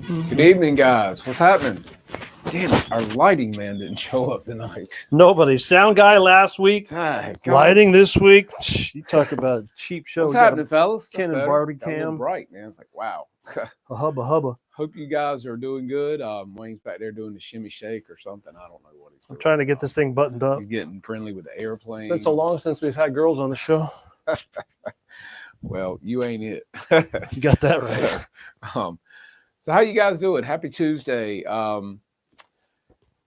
Good evening, guys. What's happening? Damn it, our lighting man didn't show up tonight. Nobody. Sound guy last week. God. Lighting this week. You talk about a cheap show. What's happening, fellas? Ken That's and better. Barbie Got a little cam. bright, man. It's like, wow. A hubba. Hope you guys are doing good. Wayne's back there doing the shimmy shake or something. I don't know what he's doing. I'm trying to get this thing buttoned up. He's getting friendly with the airplane. It's been so long since we've had girls on the show. Well, you ain't it. You got that right. So how you guys doing? Happy Tuesday.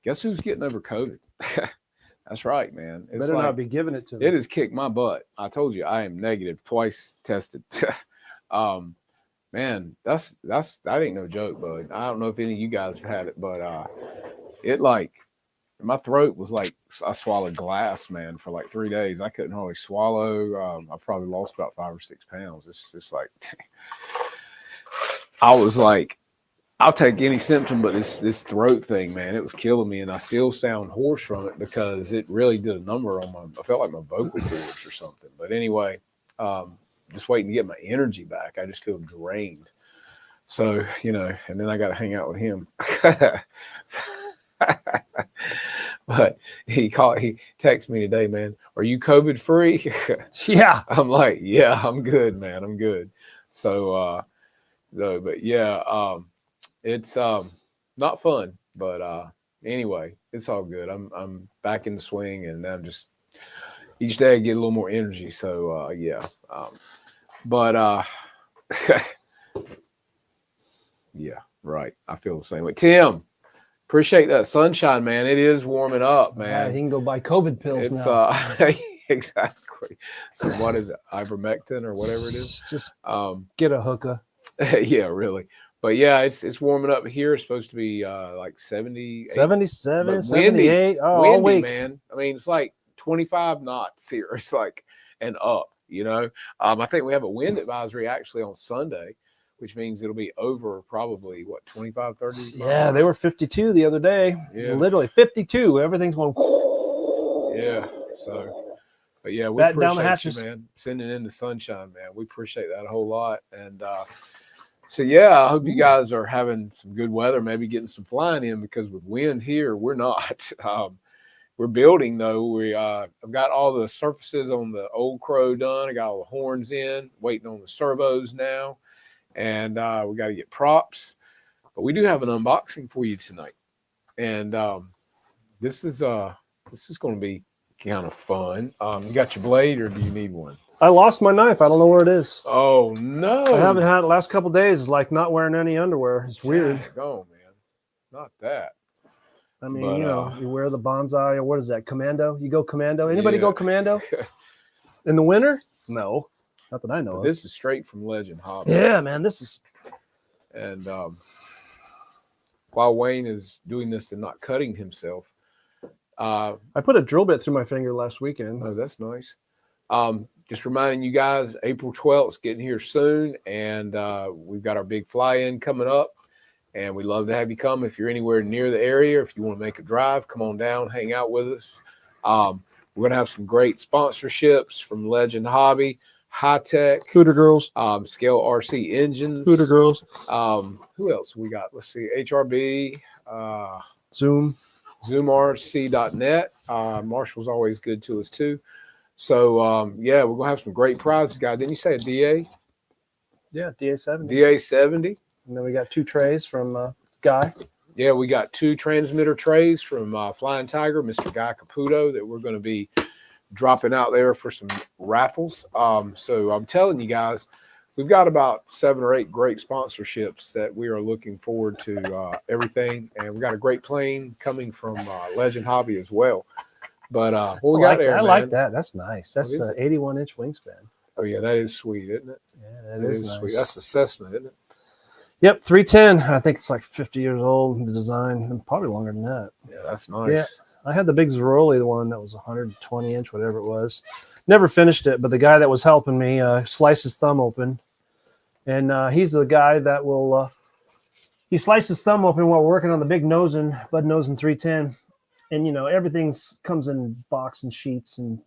Guess who's getting over COVID? That's right, man. It's Better not be giving it to me. It has kicked my butt. I told you I am negative, twice tested. Man, that ain't no joke, bud. I don't know if any of you guys have had it, but it like my throat was like I swallowed glass, man, for like 3 days. I couldn't hardly swallow. I probably lost about 5 or 6 pounds. It's just like I was like, I'll take any symptom, but this throat thing, man, it was killing me, and I still sound hoarse from it because it really did a number on my. I felt like my vocal cords or something. But anyway, just waiting to get my energy back. I just feel drained. So and then I got to hang out with him. But he texted me today, man. Are you COVID free? Yeah. I'm like, yeah, I'm good, man. I'm good. So, but yeah. It's not fun, but anyway, it's all good. I'm back in the swing, and I'm just each day I get a little more energy. So yeah, but yeah, right. I feel the same way. Tim, appreciate that sunshine, man. It is warming up, man. Right, he can go buy COVID pills now. Exactly. So what is it? Ivermectin or whatever it is. Just get a hookah. Yeah, really. But yeah, it's warming up here. It's supposed to be like 70, 77, 78. Oh, windy, all week. Man. I mean, it's like 25 knots here. It's like and up, I think we have a wind advisory actually on Sunday, which means it'll be over probably, 25, 30 miles? Yeah, they were 52 the other day. Yeah. Literally 52. Everything's going. Yeah, so, but yeah, we appreciate you, man, sending in the sunshine, man. We appreciate that a whole lot. And so, yeah, I hope you guys are having some good weather, maybe getting some flying in, because with wind here, we're not. We're building, though. I've got all the surfaces on the Old Crow done. I got all the horns in, waiting on the servos now. And we got to get props. But we do have an unboxing for you tonight. And this is going to be kind of fun. You got your blade, or do you need one? I lost my knife. I don't know where it is. Oh, no. I haven't had it the last couple of days. It's like not wearing any underwear. It's weird. Oh, man. Not that. I mean, you wear the bonsai, or what is that, commando? You go commando? Anybody go commando? In the winter? No. Not that I know of. This is straight from Legend Hobby. Yeah, man. This is. And while Wayne is doing this and not cutting himself. I put a drill bit through my finger last weekend. Oh, that's nice. Just reminding you guys, April 12th is getting here soon, and we've got our big fly-in coming up, and we'd love to have you come if you're anywhere near the area. If you want to make a drive, come on down, hang out with us. We're going to have some great sponsorships from Legend Hobby, High Tech, Hooter Girls, Scale RC Engines, Hooter Girls. Who else we got? Let's see, HRB, ZoomRC.net. Marshall's always good to us too. So, yeah, we're going to have some great prizes, guys. Didn't you say a DA? Yeah, DA70. DA70. And then we got 2 trays from Guy. Yeah, we got 2 transmitter trays from Flying Tiger, Mr. Guy Caputo, that we're going to be dropping out there for some raffles. So I'm telling you guys, we've got about 7 or 8 great sponsorships that we are looking forward to everything. And we got a great plane coming from Legend Hobby as well. But what we got there, I man? like that. That's nice. That's an 81-inch wingspan. Oh, yeah, that is sweet, isn't it? Yeah, that is nice. Sweet. That's the Cessna, isn't it? Yep, 310. I think it's like 50 years old, the design, and probably longer than that. Yeah, that's nice. Yeah, I had the big Zeroli, the one that was 120-inch, whatever it was. Never finished it, but the guy that was helping me sliced his thumb open. And he's the guy that will he sliced his thumb open while we're working on the big Bud Nosen 310. And, everything comes in box and sheets and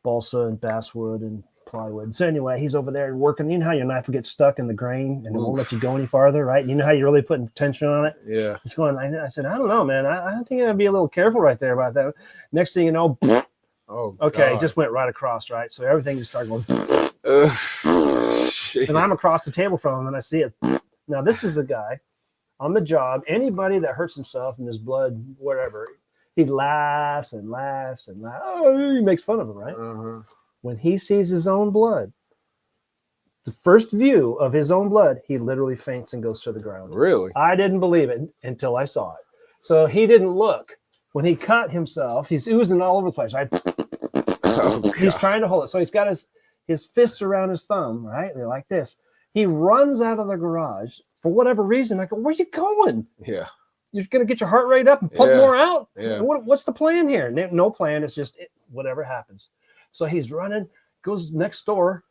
balsa and basswood and plywood. So anyway, he's over there working. You know how your knife will get stuck in the grain and it won't let you go any farther, right? You know how you're really putting tension on it? Yeah. It's going. I said, I don't know, man. I think I'd be a little careful right there about that. Next thing you know, Oh, okay, God. it just went right across, right? So everything just started going. Shit. And I'm across the table from him, and I see it. Now this is the guy on the job. Anybody that hurts himself and his blood, whatever, he laughs and laughs and laughs. Oh, he makes fun of him, right? Uh-huh. When he sees his own blood, the first view of his own blood, he literally faints and goes to the ground. Really? I didn't believe it until I saw it. So he didn't look. When he cut himself, he's oozing all over the place, right? Oh, He's God. trying to hold it. So he's got his fists around his thumb, right? They're like this. He runs out of the garage for whatever reason. I go, where you going? Yeah. You're going to get your heart rate up and pump Yeah. more out? Yeah. What's the plan here? No plan. It's just whatever happens. So he's running, goes next door,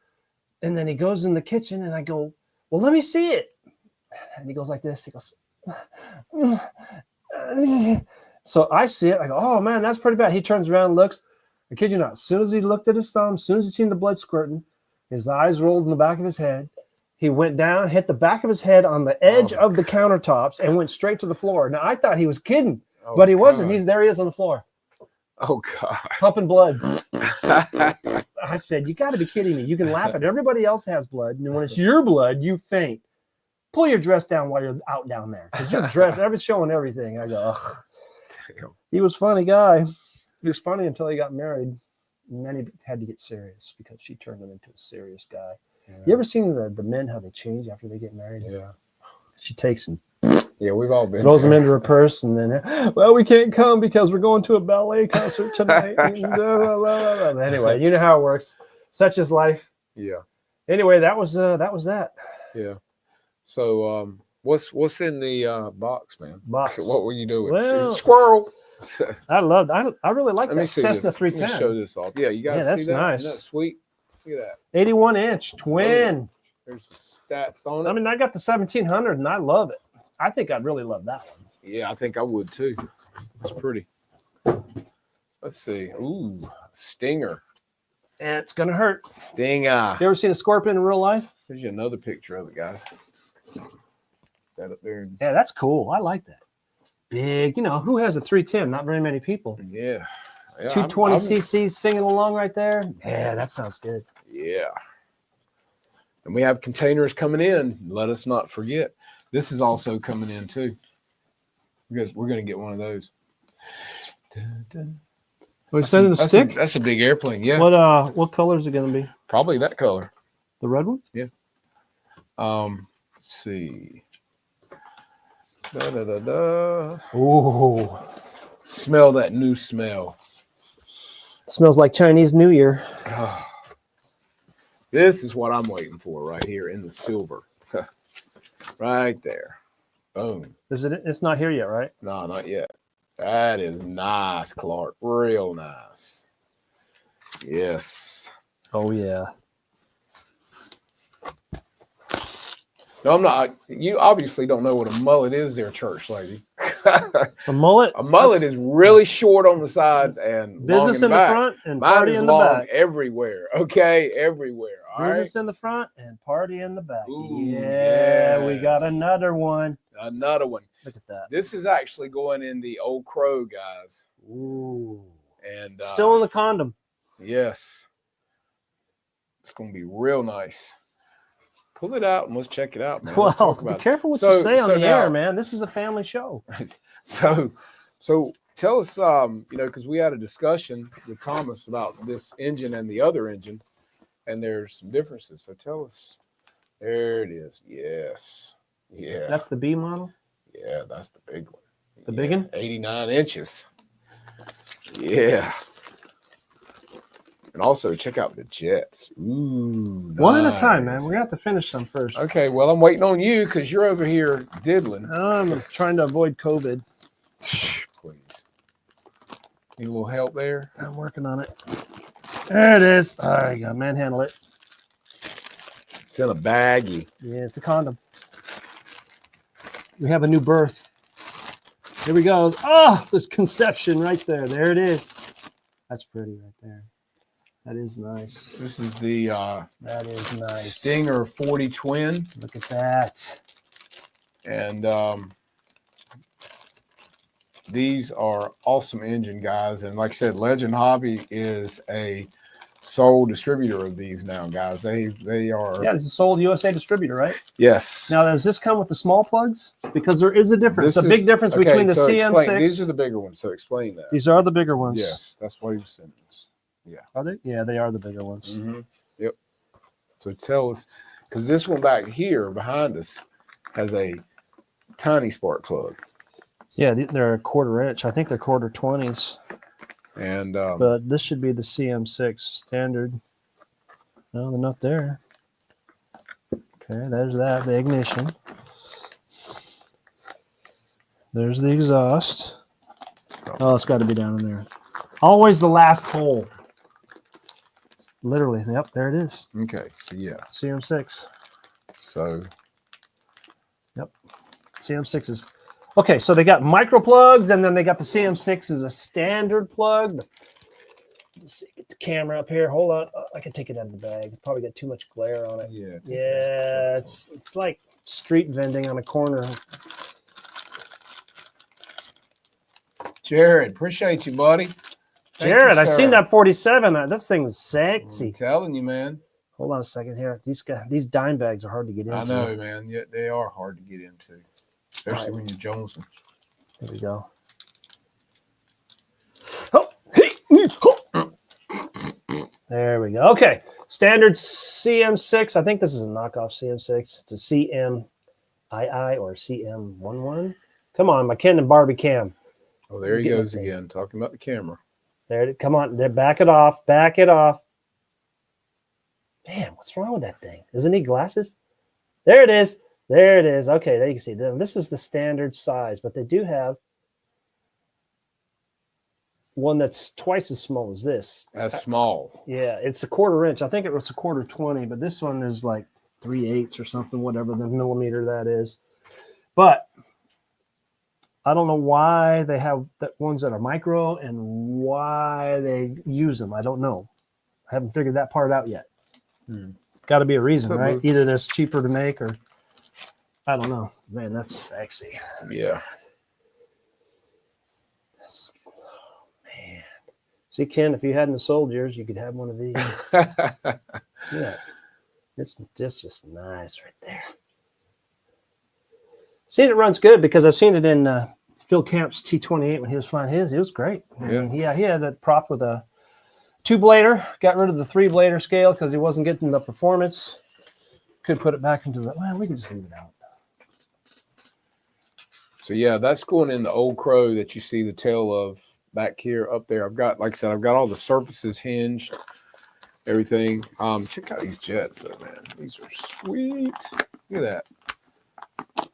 and then he goes in the kitchen, and I go, well, let me see it. And he goes like this. He goes, so I see it. I go, oh, man, that's pretty bad. He turns around and looks. I kid you not. As soon as he looked at his thumb, as soon as he seen the blood squirting, his eyes rolled in the back of his head. He went down, hit the back of his head on the edge of the countertops, and went straight to the floor. Now, I thought he was kidding, but he wasn't. There he is on the floor, Oh, God. pumping blood. I said, you got to be kidding me. You can laugh at it. Everybody else has blood, and when it's your blood, you faint. Pull your dress down while you're out down there, because your dress, everybody's showing everything. I go, ugh. Damn. He was a funny guy. He was funny until he got married, and then he had to get serious because she turned him into a serious guy. Yeah. You ever seen the men, how they change after they get married? Yeah. She takes him, Yeah, we've all been throws him there. into her purse, and then, well, we can't come because we're going to a ballet concert tonight. Anyway, you know how it works. Such is life. Yeah. Anyway, that was that. Yeah. So what's in the box, man? Box. What were you doing? Well, Squirrel. I really like Let me that see Cessna this. Let me 310. show this off. Yeah, you guys Yeah, that's see that? nice. Isn't that sweet? Look at 81-inch twin. that. There's the stats on it. I mean, I got the 1700, and I love it. I think I'd really love that one. Yeah, I think I would too. It's pretty. Let's see. Ooh, Stinger. And it's gonna hurt. Stinger. You ever seen a scorpion in real life? Here's you another picture of it, guys. That up there. Yeah, that's cool. I like that. Big, who has a 310? Not very many people. Yeah. 220 cc's singing along right there. Yeah, that sounds good. Yeah. And we have containers coming in. Let us not forget. This is also coming in too. Because we're going to get one of those. We're sending a stick? That's a big airplane. Yeah. What color is it going to be? Probably that color. The red one? Yeah. Let's see. Da, da, da, da. Ooh. Smell that new smell. Smells like Chinese New Year. Oh, this is what I'm waiting for right here in the silver. Right there. Boom. It's not here yet, right? No, not yet. That is nice, Clark. Real nice. Yes. Oh, yeah. No, I'm not. You obviously don't know what a mullet is there, church lady. A mullet? A mullet is really short on the sides and business long in the back. front and Mine party is in the long back. everywhere. Okay, everywhere. All right. Business in the front and party in the back. Ooh, yeah, we got yes. another one. Another one. Look at that. This is actually going in the Old Crow, guys. Ooh. And Still in the condom. yes, it's going to be real nice. Pull it out and let's check it out, man. Let's Well, talk be about it. careful what you say on the now- air, man. This is a family show. So tell us, because we had a discussion with Thomas about this engine and the other engine, and there's some differences. So tell us. There it is. Yes. Yeah. That's the B model? Yeah, that's the big one. The big one? 89 inches. Yeah. And also check out the jets. Ooh. One at a time, man. nice. We're going to have to finish some first. Okay, well, I'm waiting on you because you're over here diddling. I'm trying to avoid COVID. Please. Need a little help there? I'm working on it. There it is. All right, you go. Manhandle it. It's in a baggie. Yeah, it's a condom. We have a new birth. Here we go. Oh, there's conception right there. There it is. That's pretty right there. That is nice. This is the That is nice. Stinger 40 Twin. Look at that. And these are awesome engine, guys. And like I said, Legend Hobby is a sole distributor of these now, guys. They are. Yeah, it's a sold USA distributor, right? Yes. Now, does this come with the small plugs? Because there is a difference, This a big difference okay, between the so CM6. explain, these are the bigger ones, so explain that. These are the bigger ones. Yes, that's what he was saying. Yeah. Are they? Yeah, they are the bigger ones. Mm-hmm. Yep. So tell us, because this one back here behind us has a tiny spark plug. Yeah, they're a 1/4 inch. I think they're 1/4 20s. And But this should be the CM6 standard. No, they're not there. Okay, there's that, the ignition. There's the exhaust. Oh, it's got to be down in there. Always the last hole. Literally. Yep, there it is. okay, so yeah. CM6. So Yep. CM6s. Okay, so they got micro plugs, and then they got the CM6 as a standard plug. Let's see, get the camera up here. Hold on. I can take it out of the bag. It's probably got too much glare on it. yeah. Yeah, it's like street vending on a corner. Jared, appreciate you, buddy. Thank Jared, you, I've sir. seen that 47. This thing's sexy. I'm telling you, man. Hold on a second here. These dime bags are hard to get into. I know, man. Yeah, they are hard to get into, especially when you're jonesing. There we go. There we go. Okay. Standard CM6. I think this is a knockoff CM6. It's a CMII or CM11. Come on, my Ken and Barbie cam. Oh, there he Get goes that thing. again, talking about the camera. There. Come on. There. Back it off. Back it off. Man, what's wrong with that thing? Doesn't it need glasses? There it is. There it is. Okay, there you can see. This is the standard size, but they do have one that's twice as small as this. That's small. Yeah, it's a 1/4 inch. I think it was a 1/4 20, but this one is like 3/8 or something, whatever the millimeter that is. But I don't know why they have ones that are micro and why they use them. I don't know. I haven't figured that part out yet. Got to be a reason, Could right? be. Either that's cheaper to make or I don't know. Man, that's sexy. Yeah. Man. See, Ken, if you hadn't sold yours, you could have one of these. Yeah. It's just nice right there. Seen it runs good because I've seen it in Phil Camp's T28 when he was flying his. It was great. I mean, he had that prop with a 2-blader. Got rid of the 3-blader scale because he wasn't getting the performance. Could put it back into the. Well, we can just leave it out. So yeah, that's going in the Old Crow that you see the tail of back here up there. I've got, like I said, I've got all the surfaces hinged, everything. Check out these jets though, man. These are sweet. Look at that.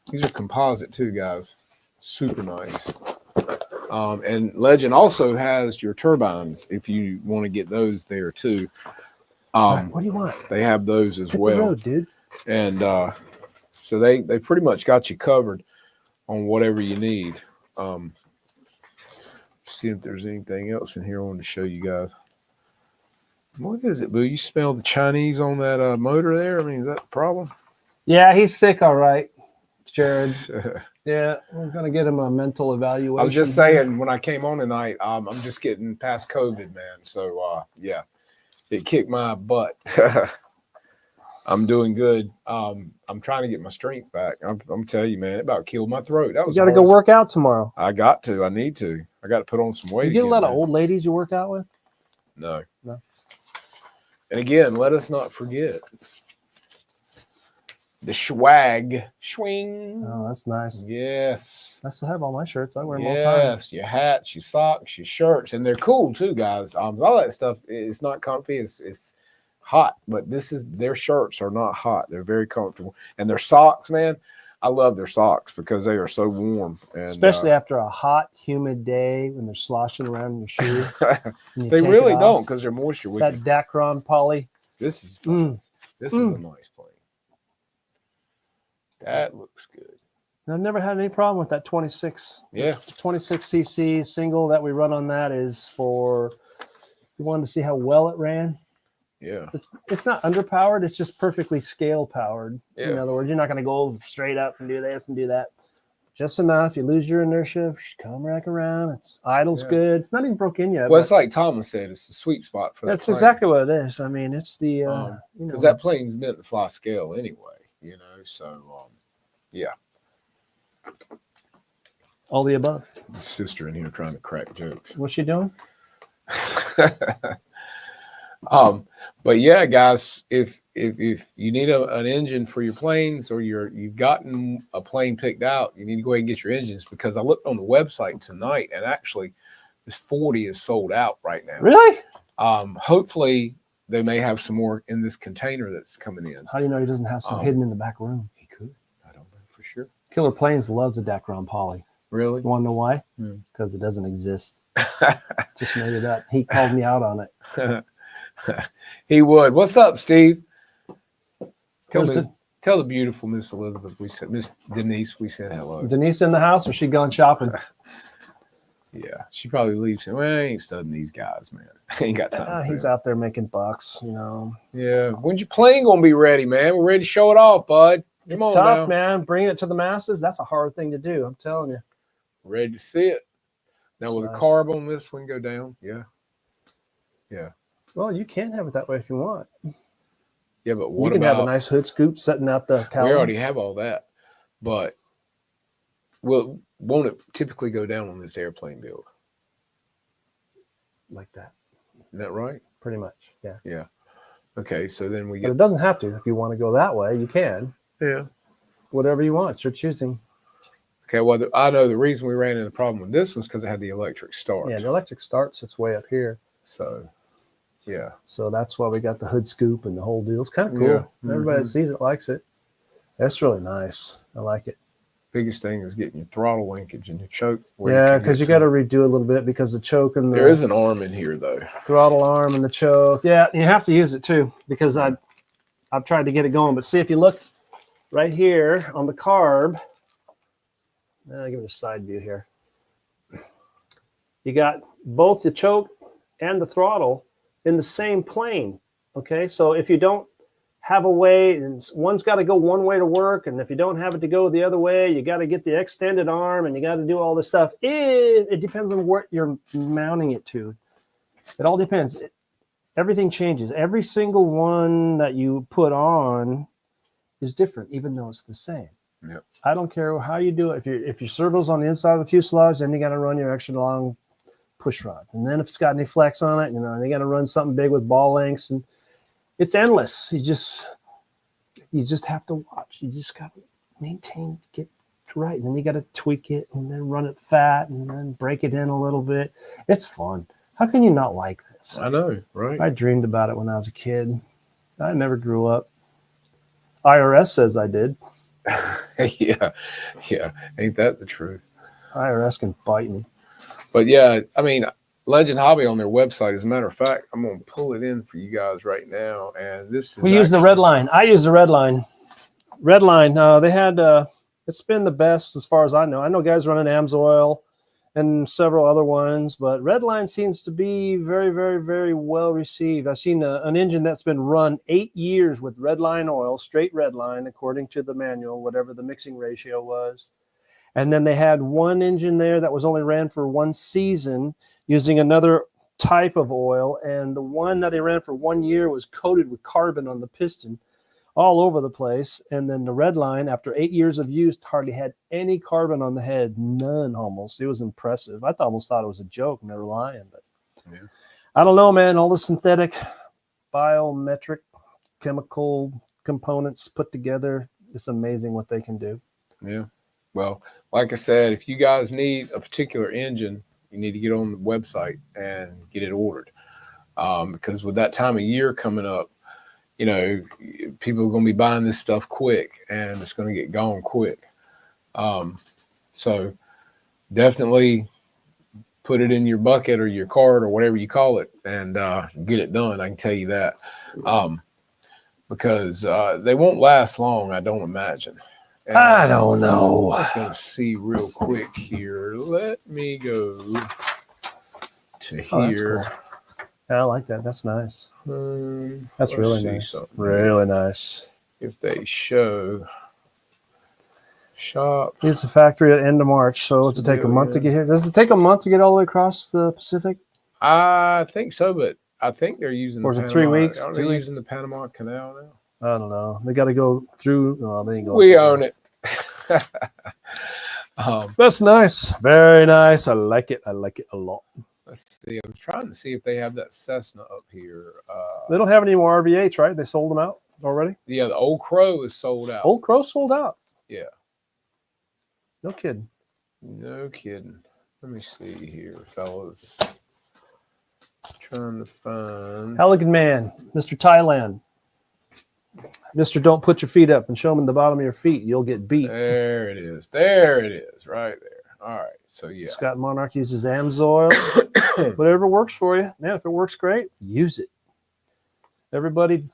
These are composite too, guys. Super nice. And Legend also has your turbines if you want to get those there too. What do you want? They have those as Hit well. the road, dude. And so they pretty much got you covered on whatever you need. See if there's anything else in here I wanted to show you guys. What is it, Boo? You smell the Chinese on that motor there? I mean, is that a problem? Yeah, he's sick, all right, Jared. Yeah, we're going to get him a mental evaluation. I was just saying when I came on tonight, I'm just getting past COVID, man. So, yeah, it kicked my butt. I'm doing good. I'm trying to get my strength back. I'm telling you, man, it about killed my throat. That was You got to go work out tomorrow. I got to. I need to. I got to put on some weight. You get a again, lot of man. old ladies you work out with? No. No. And again, let us not forget the swag. Swing. Oh, that's nice. Yes. I still have all my shirts. I wear them all the time. Yes, your hats, your socks, your shirts, and they're cool too, guys. All that stuff is not comfy. It's hot, but their shirts are not hot. They're very comfortable, and their socks, man. I love their socks because they are so warm, and, especially after a hot, humid day when they're sloshing around in your shoe. and you they take it really off. don't because they're moisture That wicking. Dacron poly. This is Mm. this is a nice plane. That looks good. I've never had any problem with that 26. Yeah. 26cc single that we run on that is for you wanted to see how well it ran. Yeah. It's not underpowered. It's just perfectly scale powered. Yeah. In other words, you're not going to go straight up and do this and do that. Just enough. You lose your inertia, come back around. It's idle's good. It's not even broke in yet. Well, it's like Thomas said, it's the sweet spot for that. That's exactly what it is. I mean, it's the because that plane's meant to fly scale anyway, you know. So yeah. All the above. My sister in here trying to crack jokes. What's she doing? But yeah, guys, if you need an engine for your planes, or you've gotten a plane picked out, you need to go ahead and get your engines, because I looked on the website tonight and actually this 40 is sold out right now. Really? Hopefully they may have some more in this container that's coming in. How do you know he doesn't have some hidden in the back room? He could. I don't know for sure. Killer Planes loves a Dacron Poly. Really? You want to know why? Because it doesn't exist. Just made it up. He called me out on it. He would. What's up, Steve? Tell the beautiful Miss Elizabeth Miss Denise we said hello. Denise in the house, or she gone shopping? Yeah, she probably leaves him. Well, I ain't studying these guys, man. I ain't got time. He's out there making bucks, you know. Yeah. When's your plane gonna be ready, man? We're ready to show it off, bud. It's tough, man. Bringing it to the masses, that's a hard thing to do. I'm telling you. Ready to see it. Now, will the carb on this one go down? Yeah. Yeah. Well, you can have it that way if you want. Yeah, but what you can have a nice hood scoop setting out the cowl. We already have all that, but won't it typically go down on this airplane build? Like that. Isn't that right? Pretty much, yeah. Yeah. Okay, so then we get... But it doesn't have to. If you want to go that way, you can. Yeah. Whatever you want. It's your choosing. Okay, well, I know the reason we ran into the problem with this was because it had the electric start. Yeah, the electric starts, it's way up here. So, yeah. So that's why we got the hood scoop and the whole deal. It's kind of cool. Yeah. Everybody that sees it likes it. That's really nice. I like it. Biggest thing is getting your throttle linkage and your choke. Yeah, because you got to redo a little bit because the choke and there is an arm in here, though. Throttle arm and the choke. Yeah, you have to use it, too, because I've tried to get it going. But see, if you look right here on the carb, I'll give it a side view here. You got both the choke and the throttle in the same plane. Okay, so if you don't have a way, and one's got to go one way to work, and if you don't have it to go the other way, you got to get the extended arm, and you got to do all this stuff. It depends on what you're mounting it to. It all depends. Everything changes. Every single one that you put on is different, even though it's the same. Yep. I don't care how you do it. If your servo's on the inside of the fuselage, then you got to run your extra long push rod. And then if it's got any flex on it, you know, you got to run something big with ball lengths, and it's endless. You just have to watch. You just got to maintain, get right, and then you got to tweak it, and then run it fat, and then break it in a little bit. It's fun. How can you not like this? I know, right? I dreamed about it when I was a kid. I never grew up. IRS says I did. yeah. Ain't that the truth? IRS can bite me. But yeah, I mean, Legend Hobby on their website, as a matter of fact, I'm going to pull it in for you guys right now. And this is use the red line. I use the red line. Red line. They had, it's been the best as far as I know. I know guys running AMSOIL and several other ones, but red line seems to be very, very, very well received. I've seen an engine that's been run 8 years with red line oil, straight red line, according to the manual, whatever the mixing ratio was. And then they had one engine there that was only ran for 1 season using another type of oil. And the one that they ran for 1 year was coated with carbon on the piston all over the place. And then the red line, after 8 years of use, hardly had any carbon on the head. None, almost. It was impressive. I almost thought it was a joke, and they were lying. But yeah. I don't know, man. All the synthetic, biometric, chemical components put together, it's amazing what they can do. Yeah. Well, like I said, if you guys need a particular engine, you need to get on the website and get it ordered. Because with that time of year coming up, you know, people are going to be buying this stuff quick, and it's going to get gone quick. So definitely put it in your bucket or your cart or whatever you call it, and get it done. I can tell you that. Because they won't last long, I don't imagine. And I don't know. I'm just going to see real quick here. Let me go to here. Cool. I like that. That's nice. That's Let's really see nice. something. Really nice. If they show shop, It's a factory at end of March, so does it take a month to get here? Does it take a month to get all the way across the Pacific? I think so, but I think they're using. Or is it 3 weeks? Are 2 they weeks? using the Panama Canal now? I don't know. They got to go through. No, they ain't going. We own it. That's nice. Very nice. I like it. I like it a lot. Let's see. I'm trying to see if they have that Cessna up here. They don't have any more RV8s, right? They sold them out already? Yeah, the Old Crow is sold out. Old Crow sold out. Yeah. No kidding. No kidding. Let me see here, fellas. Trying to find. Elegant Man, Mr. Thailand. Mr. Don't put your feet up and show them the bottom of your feet. You'll get beat. There it is. There it is. Right there. All right. So, yeah. Scott Monarch uses Amsoil. Whatever works for you. Man, if it works great, use it. Everybody.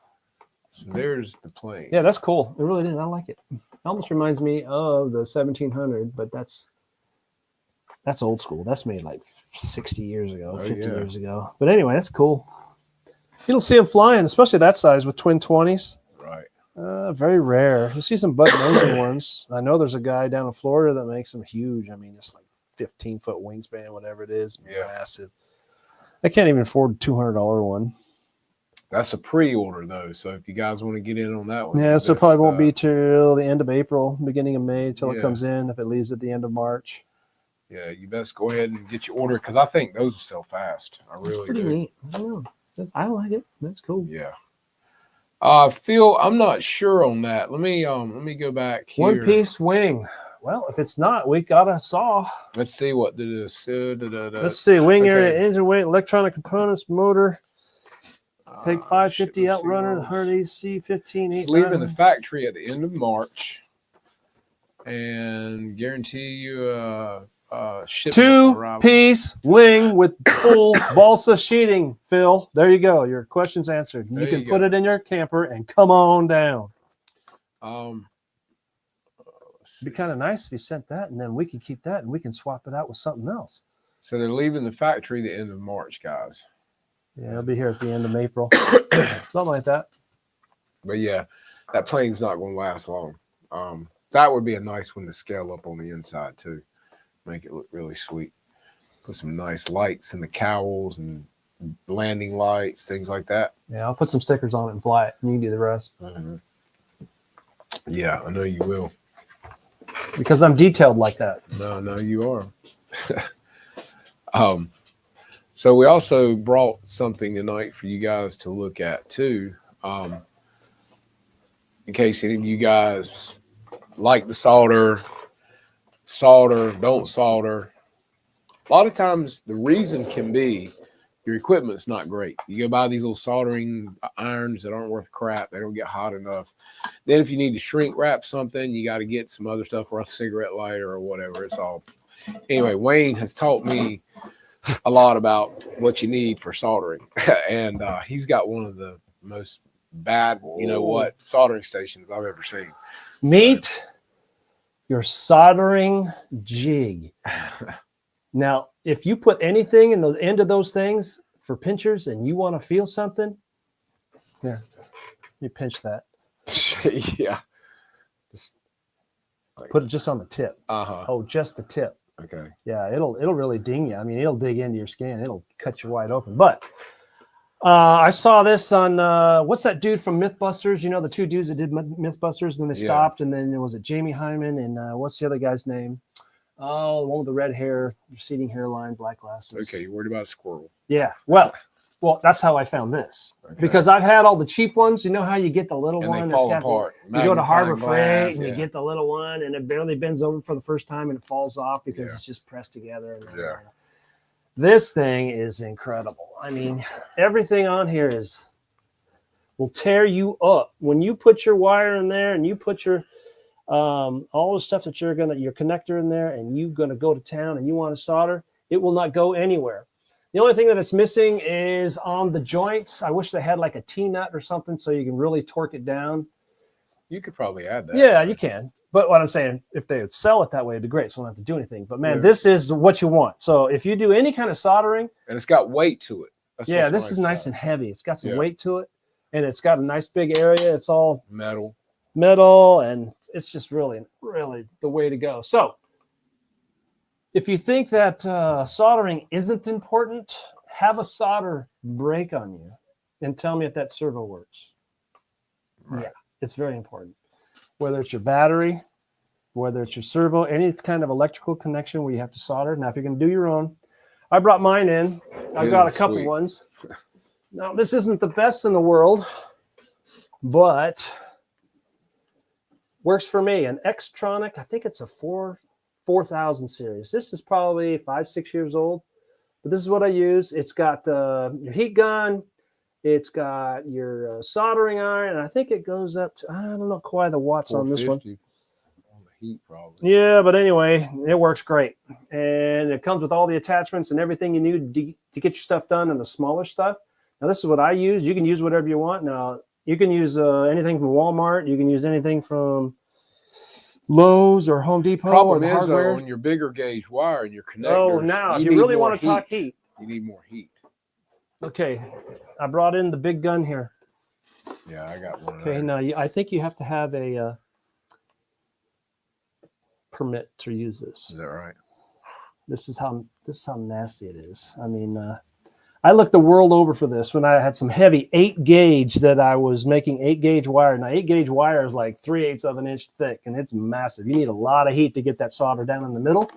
So there's the plane. Yeah, that's cool. It really did. I like it. It almost reminds me of the 1700, but that's old school. That's made like 60 years ago, 50 years ago. But anyway, that's cool. You don't see them flying, especially that size with twin 20s. Right. Very rare. You see some butt-nosy ones. I know there's a guy down in Florida that makes them huge. I mean, it's like 15-foot wingspan, whatever it is. Yeah. Massive. I can't even afford a $200 one. That's a pre-order, though. So if you guys want to get in on that one. Yeah, so it probably won't be till the end of April, beginning of May, till it comes in, if it leaves at the end of March. Yeah, you best go ahead and get your order because I think those will sell fast. I really pretty do. Neat. I don't know. I like it. That's cool. Yeah. Phil, I'm not sure on that. Let me go back here. One piece wing. Well, if it's not, we got a saw. Let's see what did this. Let's see. Wing area, engine weight, electronic components, motor. Take 550 Outrunner, 100 AC, 15. It's leaving the factory at the end of March, and guarantee you shipment 2-piece wing with full balsa sheeting. Phil, there you go. Your question's answered. You can put it in your camper and come on down. It'd be kind of nice if you sent that, and then we can keep that and we can swap it out with something else. So they're leaving the factory the end of March, guys. Yeah, I'll be here at the end of April. Something like that. But yeah, that plane's not going to last long. That would be a nice one to scale up on the inside too. Make it look really sweet. Put some nice lights in the cowls and landing lights, things like that. Yeah, I'll put some stickers on it and fly it, and you can do the rest. Mm-hmm. Yeah, I know you will. Because I'm detailed like that. No, you are. So we also brought something tonight for you guys to look at too. In case any of you guys like to solder, don't solder. A lot of times the reason can be your equipment's not great. You go buy these little soldering irons that aren't worth crap. They don't get hot enough. Then if you need to shrink wrap something, you got to get some other stuff or a cigarette lighter or whatever. It's all. Anyway, Wayne has taught me a lot about what you need for soldering. And he's got one of the most bad, soldering stations I've ever seen. Meet your soldering jig. Now, if you put anything in the end of those things for pinchers and you want to feel something, here, you pinch that. Yeah. Put it just on the tip. Uh-huh. Oh, just the tip. Okay. Yeah, it'll really ding you. I mean, it'll dig into your skin. It'll cut you wide open. But I saw this on what's that dude from Mythbusters? You know, the two dudes that did Mythbusters, and then they stopped, and then was it Jamie Hyman and what's the other guy's name? Oh, the one with the red hair, receding hairline, black glasses. Okay, you're worried about a squirrel. Yeah. Well, that's how I found this. Okay. Because I've had all the cheap ones. You know how you get the little and one they fall apart. You go to Harbor Freight and you get the little one, and it barely bends over for the first time, and it falls off because it's just pressed together. And this thing is incredible. I mean, everything on here will tear you up when you put your wire in there and you put your all the stuff that your connector in there, and you're gonna go to town and you want to solder. It will not go anywhere. The only thing that it's missing is on the joints. I wish they had like a T-nut or something so you can really torque it down. You could probably add that. Yeah, you can. But what I'm saying, if they would sell it that way, it'd be great. So I don't have to do anything. But man, this is what you want. So if you do any kind of soldering, and it's got weight to it. Yeah, this is nice and heavy. It's got some weight to it, and it's got a nice big area. It's all metal, and it's just really, really the way to go. So if you think that soldering isn't important, have a solder break on you and tell me if that servo works. Right. Yeah, it's very important. Whether it's your battery, whether it's your servo, any kind of electrical connection where you have to solder. Now, if you're going to do your own, I brought mine in. I've got a couple ones. Now, this isn't the best in the world, but works for me. An Xtronic, I think it's a 4000 series. This is probably 5-6 years old, but this is what I use. It's got your heat gun. It's got your soldering iron, and I think it goes up to, I don't know quite the watts on this one. On the heat, probably. Yeah, but anyway, it works great. And it comes with all the attachments and everything you need to get your stuff done and the smaller stuff. Now, this is what I use. You can use whatever you want. Now, you can use anything from Walmart. You can use anything from Lowe's or Home Depot. Problem is, though, on your bigger gauge wire and your connectors. Oh, now, if you really want to talk heat. You need more heat. Okay, I brought in the big gun here. Yeah, I got one. Okay, now I think you have to have a permit to use this. Is that right? This is how nasty it is. I mean, I looked the world over for this when I had some heavy 8 gauge that I was making 8 gauge wire. Now 8 gauge wire is like 3/8 of an inch thick, and it's massive. You need a lot of heat to get that solder down in the middle.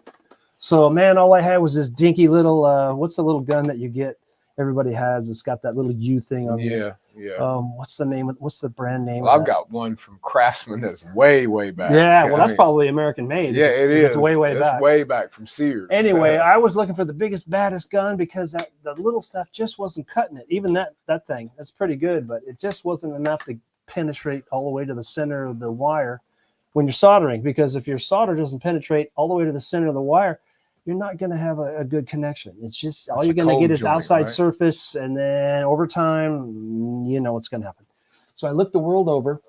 So man, all I had was this dinky little what's the little gun that you get? Everybody has. It's got that little U thing on it. Yeah. What's the brand name? Well, I've got one from Craftsman that's way back. Yeah, well, that's probably American made. Yeah, it is. It's way back. It's way back from Sears. Anyway, I was looking for the biggest, baddest gun because the little stuff just wasn't cutting it. Even that thing, that's pretty good, but it just wasn't enough to penetrate all the way to the center of the wire when you're soldering. Because if your solder doesn't penetrate all the way to the center of the wire, you're not going to have a good connection. It's just all you're going to get is outside surface, and then over time, you know what's going to happen. So I looked the world over,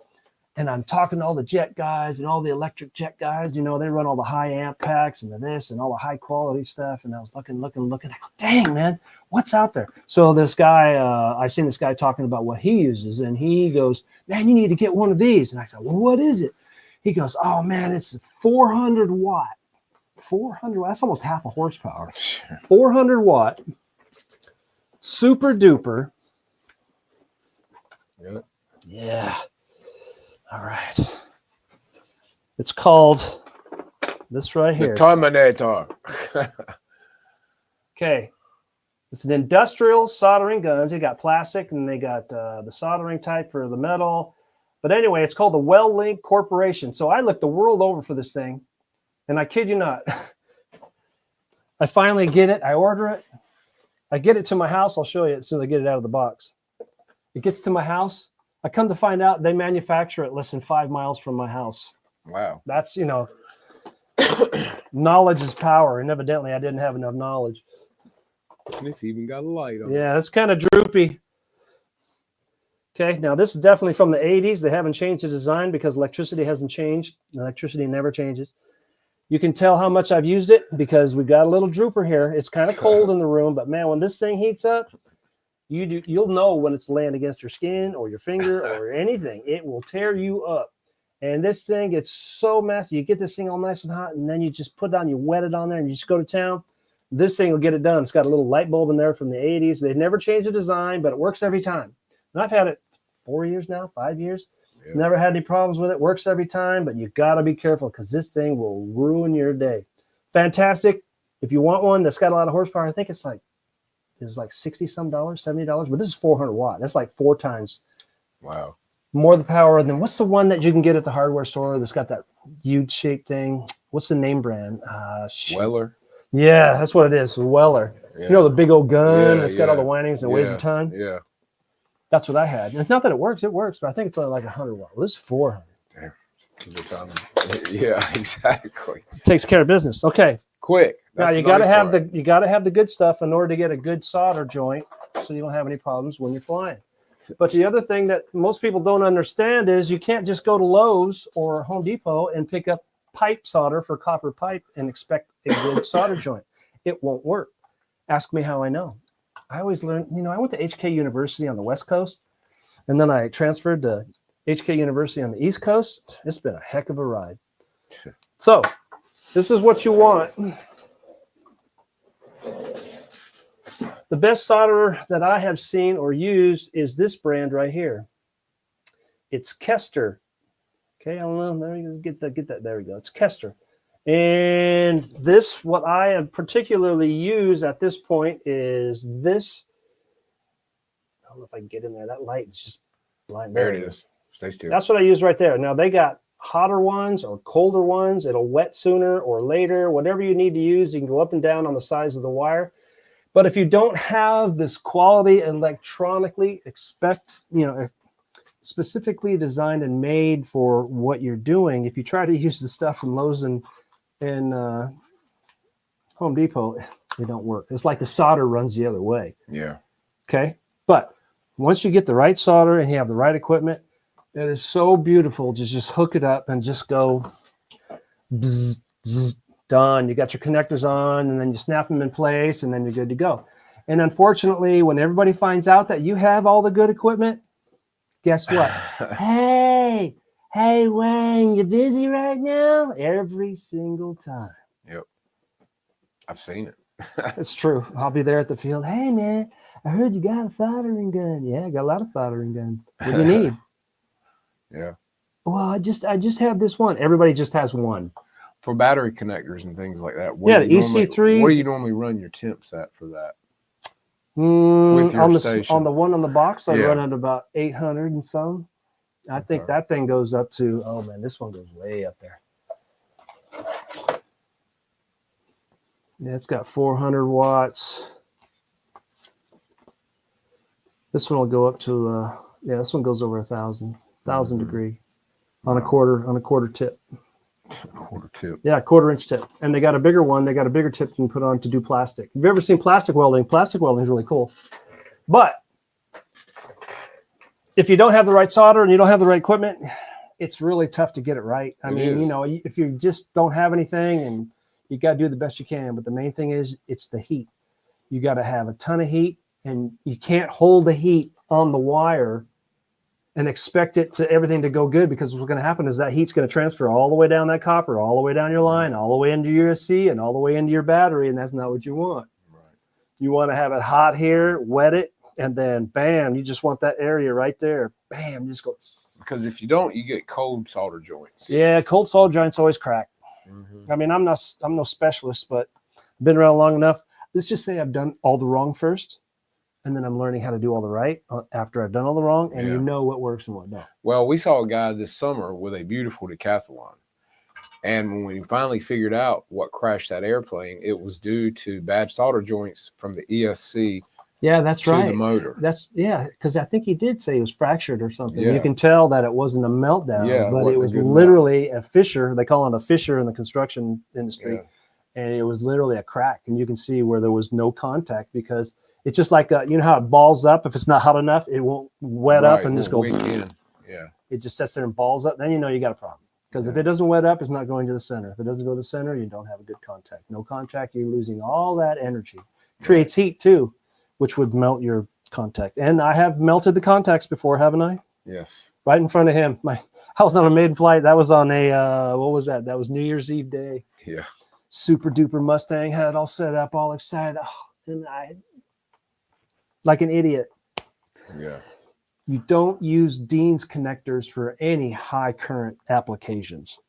and I'm talking to all the jet guys and all the electric jet guys. You know, they run all the high amp packs and this and all the high quality stuff. And I was looking. I go, dang, man, what's out there? So this guy, I seen this guy talking about what he uses, and he goes, man, you need to get one of these. And I said, well, what is it? He goes, oh man, it's 400 watt. 400, that's almost half a horsepower. 400 watt, super duper. Yeah. All right. It's called this right here. The Terminator. Okay. It's an industrial soldering guns. They got plastic and they got the soldering type for the metal. But anyway, it's called the Weldlink Corporation. So I looked the world over for this thing. And I kid you not, I finally get it. I order it. I get it to my house. I'll show you as soon as I get it out of the box. It gets to my house. I come to find out they manufacture it less than 5 miles from my house. Wow. That's, knowledge is power. And evidently I didn't have enough knowledge. And it's even got a light on it. Yeah, it's kind of droopy. Okay, now this is definitely from the 80s. They haven't changed the design because electricity hasn't changed. Electricity never changes. You can tell how much I've used it because we've got a little drooper here. It's kind of cold in the room, but man, when this thing heats up, you'll know when it's laying against your skin or your finger or anything. It will tear you up. And this thing gets so messy. You get this thing all nice and hot, and then you just put it on, you wet it on there, and you just go to town. This thing will get it done. It's got a little light bulb in there from the 80s. They've never changed the design, but it works every time. And I've had it 4 years now, 5 years. Yeah. Never had any problems with it. Works every time, but you got to be careful because this thing will ruin your day. Fantastic. If you want one that's got a lot of horsepower, I think it's like $60-some, $70, but this is 400 watt. That's like 4 times. Wow. More the power than what's the one that you can get at the hardware store that's got that huge shaped thing? What's the name brand? Weller. Yeah, that's what it is. Weller. Yeah. You know, the big old gun. It's got all the windings and weighs a ton. Yeah. That's what I had. And it's not that it works, but I think it's only like 100 watt. Well, this is 400. Damn. Yeah, exactly. It takes care of business. Okay. Quick. Now you got to have the good stuff in order to get a good solder joint so you don't have any problems when you're flying. But the other thing that most people don't understand is you can't just go to Lowe's or Home Depot and pick up pipe solder for copper pipe and expect a good solder joint. It won't work. Ask me how I know. I always learned, I went to HK University on the West Coast, and then I transferred to HK University on the East Coast. It's been a heck of a ride. So this is what you want. The best solder that I have seen or used is this brand right here. It's Kester. Okay, I don't know. There you go. Get that. There we go. It's Kester. And this, what I have particularly used at this point is this. I don't know if I can get in there. That light is just blind. There it is. Stay still. That's what I use right there. Now they got hotter ones or colder ones. It'll wet sooner or later. Whatever you need to use, you can go up and down on the size of the wire. But if you don't have this quality electronically specifically designed and made for what you're doing, if you try to use the stuff from Lowe's and Home Depot, it don't work. It's like the solder runs the other way. Yeah. Okay. But once you get the right solder and you have the right equipment, it is so beautiful to just hook it up and just go bzz, bzz, done. You got your connectors on, and then you snap them in place, and then you're good to go. And unfortunately, when everybody finds out that you have all the good equipment, guess what? Hey, Wayne, you busy right now? Every single time. Yep. I've seen it. It's true. I'll be there at the field. Hey, man, I heard you got a soldering gun. Yeah, I got a lot of soldering guns. What do you need? Yeah. Well, I just have this one. Everybody just has one. For battery connectors and things like that. Yeah, the EC3. What do you normally run your temps at for that? With your station? On the one on the box, I run at about 800 and some. I think that thing goes up to, oh man, this one goes way up there. Yeah, it's got 400 watts. This one will go up to, this one goes over 1,000 degree on a quarter tip. Quarter tip. Yeah, quarter-inch tip. And they got a bigger one. They got a bigger tip you can put on to do plastic. Have you ever seen plastic welding? Plastic welding is really cool. But if you don't have the right solder and you don't have the right equipment, it's really tough to get it right. I mean, if you just don't have anything, and you got to do the best you can. But the main thing is it's the heat. You got to have a ton of heat, and you can't hold the heat on the wire and expect everything to go good, because what's going to happen is that heat's going to transfer all the way down that copper, all the way down your line, all the way into your USB, and all the way into your battery, and that's not what you want. Right. You want to have it hot here, wet it, and then bam, you just want that area right there. Bam, just go. Because if you don't, you get cold solder joints. Yeah, cold solder joints always crack. Mm-hmm. I mean, I'm no specialist, but I've been around long enough. Let's just say I've done all the wrong first, and then I'm learning how to do all the right after I've done all the wrong, and you know what works and what don't. Well, we saw a guy this summer with a beautiful decathlon. And when we finally figured out what crashed that airplane, it was due to bad solder joints from the ESC that's to right. the motor. Because I think he did say it was fractured or something. Yeah. You can tell that it wasn't a meltdown, but it was literally a fissure. They call it a fissure in the construction industry. Yeah. And it was literally a crack. And you can see where there was no contact, because it's just like, you know how it balls up? If it's not hot enough, it won't wet up and just go. Yeah. It just sits there and balls up. Then you know you got a problem. Because if it doesn't wet up, it's not going to the center. If it doesn't go to the center, you don't have a good contact. No contact, you're losing all that energy. Creates heat too, which would melt your contact. And I have melted the contacts before, haven't I? Yes. Right in front of him. I was on a maiden flight. That was on a, what was that? That was New Year's Eve day. Yeah. Super duper Mustang, had it all set up, all excited. And I, like an idiot. Yeah. You don't use Dean's connectors for any high current applications.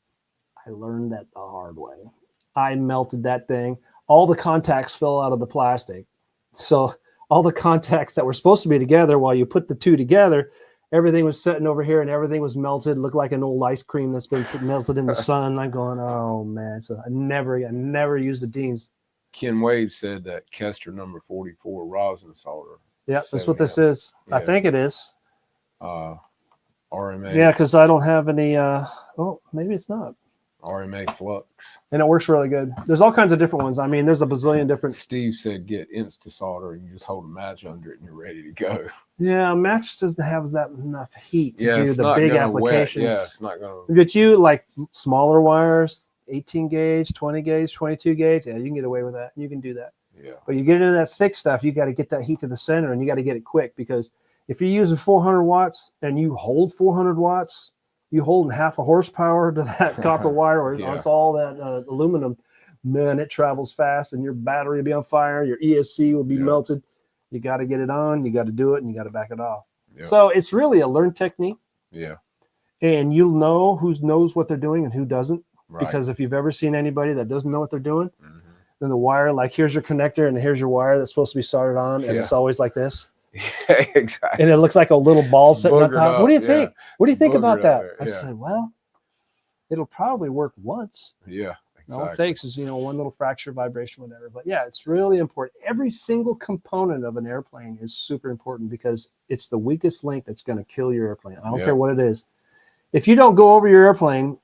I learned that the hard way. I melted that thing. All the contacts fell out of the plastic. So all the contacts that were supposed to be together, while you put the two together, everything was sitting over here and everything was melted. Looked like an old ice cream that's been melted in the sun. I'm going, oh man. So I never used the Dean's. Ken Wade said that Kester number 44 rosin solder. Yeah, that's what this is. Yeah. I think it is. RMA. Yeah, because I don't have any. Maybe it's not. RMA flux. And it works really good. There's all kinds of different ones. I mean, there's a bazillion different. Steve said get Insta solder and you just hold a match under it and you're ready to go. Yeah, a match doesn't have that enough heat to do the big applications. Yeah, it's not going to. But you like smaller wires, 18 gauge, 20 gauge, 22 gauge. Yeah, you can get away with that. You can do that. Yeah. But you get into that thick stuff, you got to get that heat to the center, and you got to get it quick, because if you're using 400 watts and you hold 400 watts, you holding half a horsepower to that copper wire, or it's all that aluminum. Man, it travels fast, and your battery will be on fire. Your ESC will be melted. You got to get it on. You got to do it, and you got to back it off. Yep. So it's really a learned technique. Yeah. And you'll know who knows what they're doing and who doesn't. Right. Because if you've ever seen anybody that doesn't know what they're doing, then the wire, like here's your connector and here's your wire that's supposed to be soldered on, and it's always like this. Yeah, exactly. And it looks like a little ball sitting on top. What do you think? What do you think about that? I said, well, it'll probably work once. Yeah. Exactly. All it takes is, one little fracture, vibration, whatever. But yeah, it's really important. Every single component of an airplane is super important, because it's the weakest link that's going to kill your airplane. I don't care what it is. If you don't go over your airplane,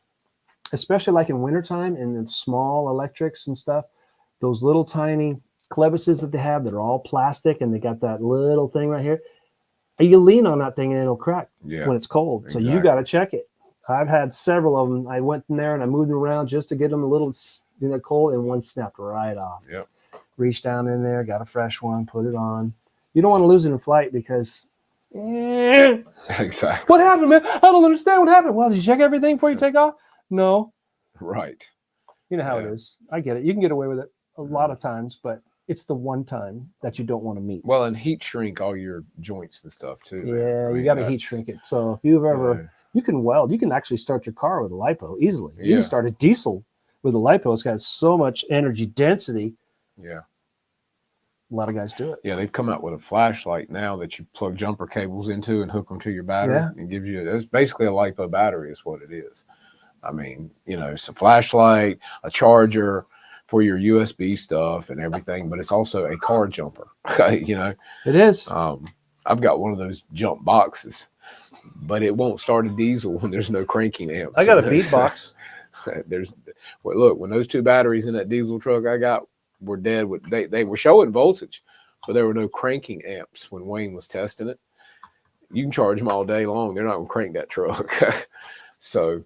especially like in wintertime and in small electrics and stuff, those little tiny clevises that they have that are all plastic, and they got that little thing right here, you lean on that thing and it'll crack when it's cold. Exactly. So you got to check it. I've had several of them. I went in there and I moved them around just to get them a little cold, and one snapped right off. Yep. Reached down in there, got a fresh one, put it on. You don't want to lose it in flight, because exactly. What happened, man? I don't understand what happened. Well, did you check everything before you take off? No. Right. You know how it is. I get it. You can get away with it a lot of times, but it's the one time that you don't want to meet. Well, and heat shrink all your joints and stuff too. Yeah, you got to heat shrink it. So if you've ever, you can weld. You can actually start your car with a LiPo easily. You can start a diesel with a LiPo. It's got so much energy density. Yeah. A lot of guys do it. Yeah, they've come out with a flashlight now that you plug jumper cables into and hook them to your battery. And gives you, it's basically a LiPo battery is what it is. I mean, it's a flashlight, a charger for your USB stuff and everything, but it's also a car jumper. It is. I've got one of those jump boxes, but it won't start a diesel when there's no cranking amps. I got a beat box. Look, when those two batteries in that diesel truck I got were dead, they were showing voltage, but there were no cranking amps when Wayne was testing it. You can charge them all day long. They're not going to crank that truck. So,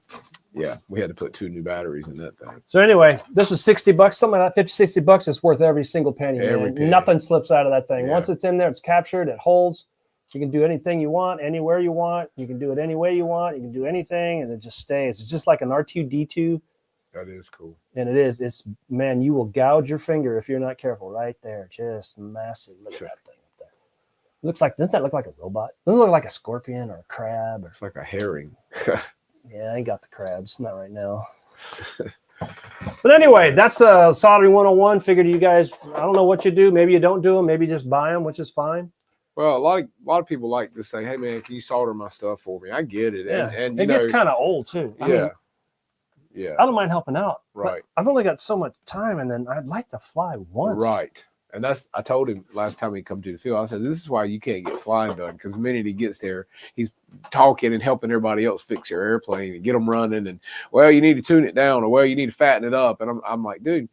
yeah, we had to put 2 new batteries in that thing. So anyway, this was $60, something like that. $50, $60 is worth every single penny. Penny. Nothing slips out of that thing. Once it's in there, it's captured, it holds. You can do anything you want, anywhere you want. You can do it any way you want. You can do anything, and it just stays. It's just like an R2-D2. That is cool. And it is. It's, man, you will gouge your finger if you're not careful. Right there, just massive. Look at that thing up there. Looks like, doesn't that look like a robot? Doesn't it look like a scorpion or a crab? It's like a herring. Yeah, I ain't got the crabs. Not right now. But anyway, that's Soldering 101. Figured you guys, I don't know what you do. Maybe you don't do them. Maybe you just buy them, which is fine. Well, a lot of people like to say, "Hey, man, can you solder my stuff for me?" I get it. Yeah. And it gets kind of old, too. I mean, I don't mind helping out. Right. I've only got so much time, and then I'd like to fly once. Right. And I told him last time he come to the field, I said, this is why you can't get flying done, because the minute he gets there, he's talking and helping everybody else fix your airplane and get them running. And, well, you need to tune it down, or, well, you need to fatten it up. And I'm like, dude,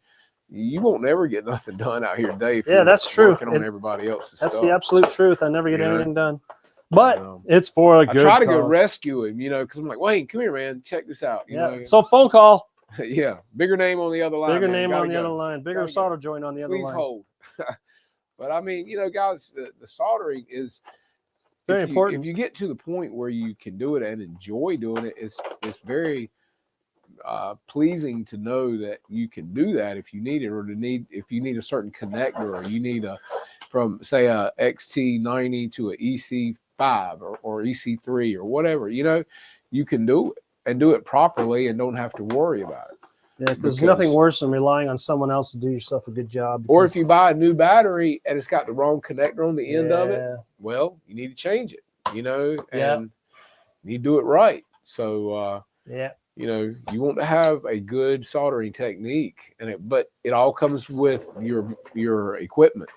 you won't never get nothing done out here today. Yeah, that's true. Working on everybody else's stuff. That's the absolute truth. I never get anything done. But it's for a good I try to go cause. rescue him, because I'm like, Wayne, come here, man. Check this out. You know? So phone call. Yeah. Bigger name on the other line. Bigger name on the other line. Bigger solder joint on the other line. Please hold. But I mean, guys, the soldering is very important. If you get to the point where you can do it and enjoy doing it, it's very pleasing to know that you can do that if you need it, or if you need a certain connector, or you need from say a XT90 to a EC5 or EC3 or whatever, you can do it and do it properly and don't have to worry about it. Yeah, there's nothing worse than relying on someone else to do yourself a good job. Or if you buy a new battery and it's got the wrong connector on the end of it, well, you need to change it, and you do it right. So, you want to have a good soldering technique, but it all comes with your equipment.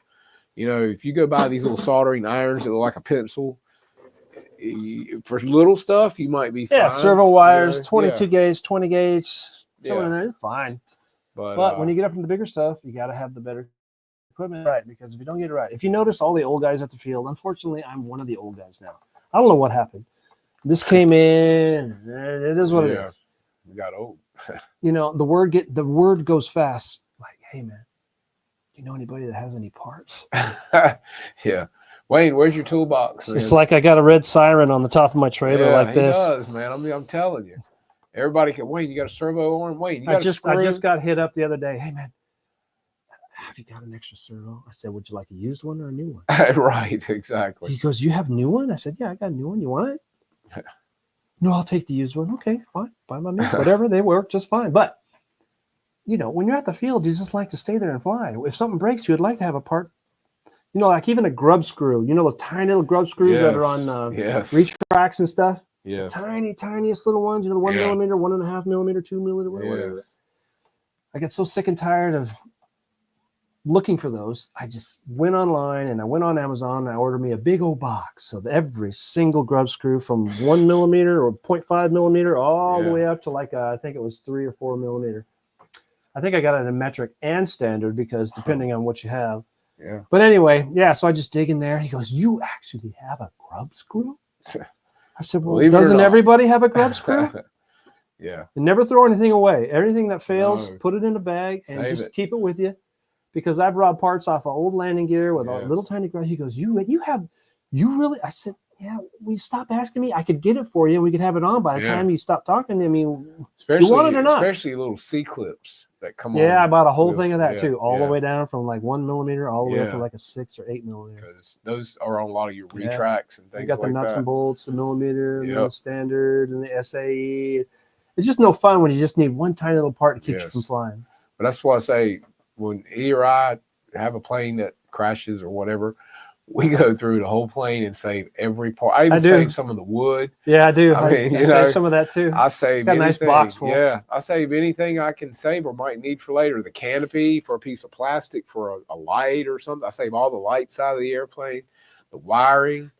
If you go buy these little soldering irons that look like a pencil, for little stuff, you might be fine. Yeah, servo wires, 22 gauge, 20 gauge. Something in there is fine, but when you get up into the bigger stuff, you got to have the better equipment right, because if you don't get it right, if you notice all the old guys at the field, unfortunately, I'm one of the old guys now. I don't know what happened. This came in, and it is what it is. We got old. The word goes fast. Like, hey man, you know anybody that has any parts? Yeah. Wayne, where's your toolbox? It's like I got a red siren on the top of my trailer like this. He does, man. I mean, I'm telling you. Everybody can. Wayne, you got a servo on? Wayne, you got a screw? I just got hit up the other day. Hey, man, have you got an extra servo? I said, would you like a used one or a new one? Right, exactly. He goes, you have a new one? I said, yeah, I got a new one. You want it? No, I'll take the used one. Okay, fine. Buy my new. Whatever, they work just fine. But, you know, when you're at the field, you just like to stay there and fly. If something breaks, you'd like to have a part. You know, like even a grub screw. You know, the tiny little grub screws that are on reach tracks and stuff? Yeah. Tiniest little ones. You know, 1 millimeter, 1.5 millimeter, 2 millimeter, whatever. Yes. I get so sick and tired of looking for those. I just went online and I went on Amazon and I ordered me a big old box of every single grub screw from 1 millimeter or 0.5 millimeter all the way up to like I think it was 3 or 4 millimeter. I think I got it in metric and standard because depending on what you have. Yeah. But anyway, so I just dig in there. He goes, "You actually have a grub screw?" I said, "Well, doesn't everybody have a grub screw?" Yeah. And never throw anything away. Everything that fails, put it in a bag and just keep it with you. Because I've robbed parts off of old landing gear with a little tiny grub. He goes, you really? I said, yeah, we stop asking me. I could get it for you and we could have it on by the time you stop talking to me. You want it or not? Especially little C-clips that come on. Yeah, I bought a whole thing of that too. All the way down from like 1 millimeter all the way up to like a 6 or 8 millimeter. Because those are on a lot of your retracts and things like that. You got the nuts and bolts, the millimeter, and the standard, and the SAE. It's just no fun when you just need one tiny little part to keep you from flying. But that's why I say, when he or I have a plane that crashes or whatever, we go through the whole plane and save every part. I even save some of the wood. Yeah, I do. I save some of that too. I save got a nice box full. Yeah, I save anything I can save or might need for later. The canopy for a piece of plastic for a light or something. I save all the lights out of the airplane, the wiring.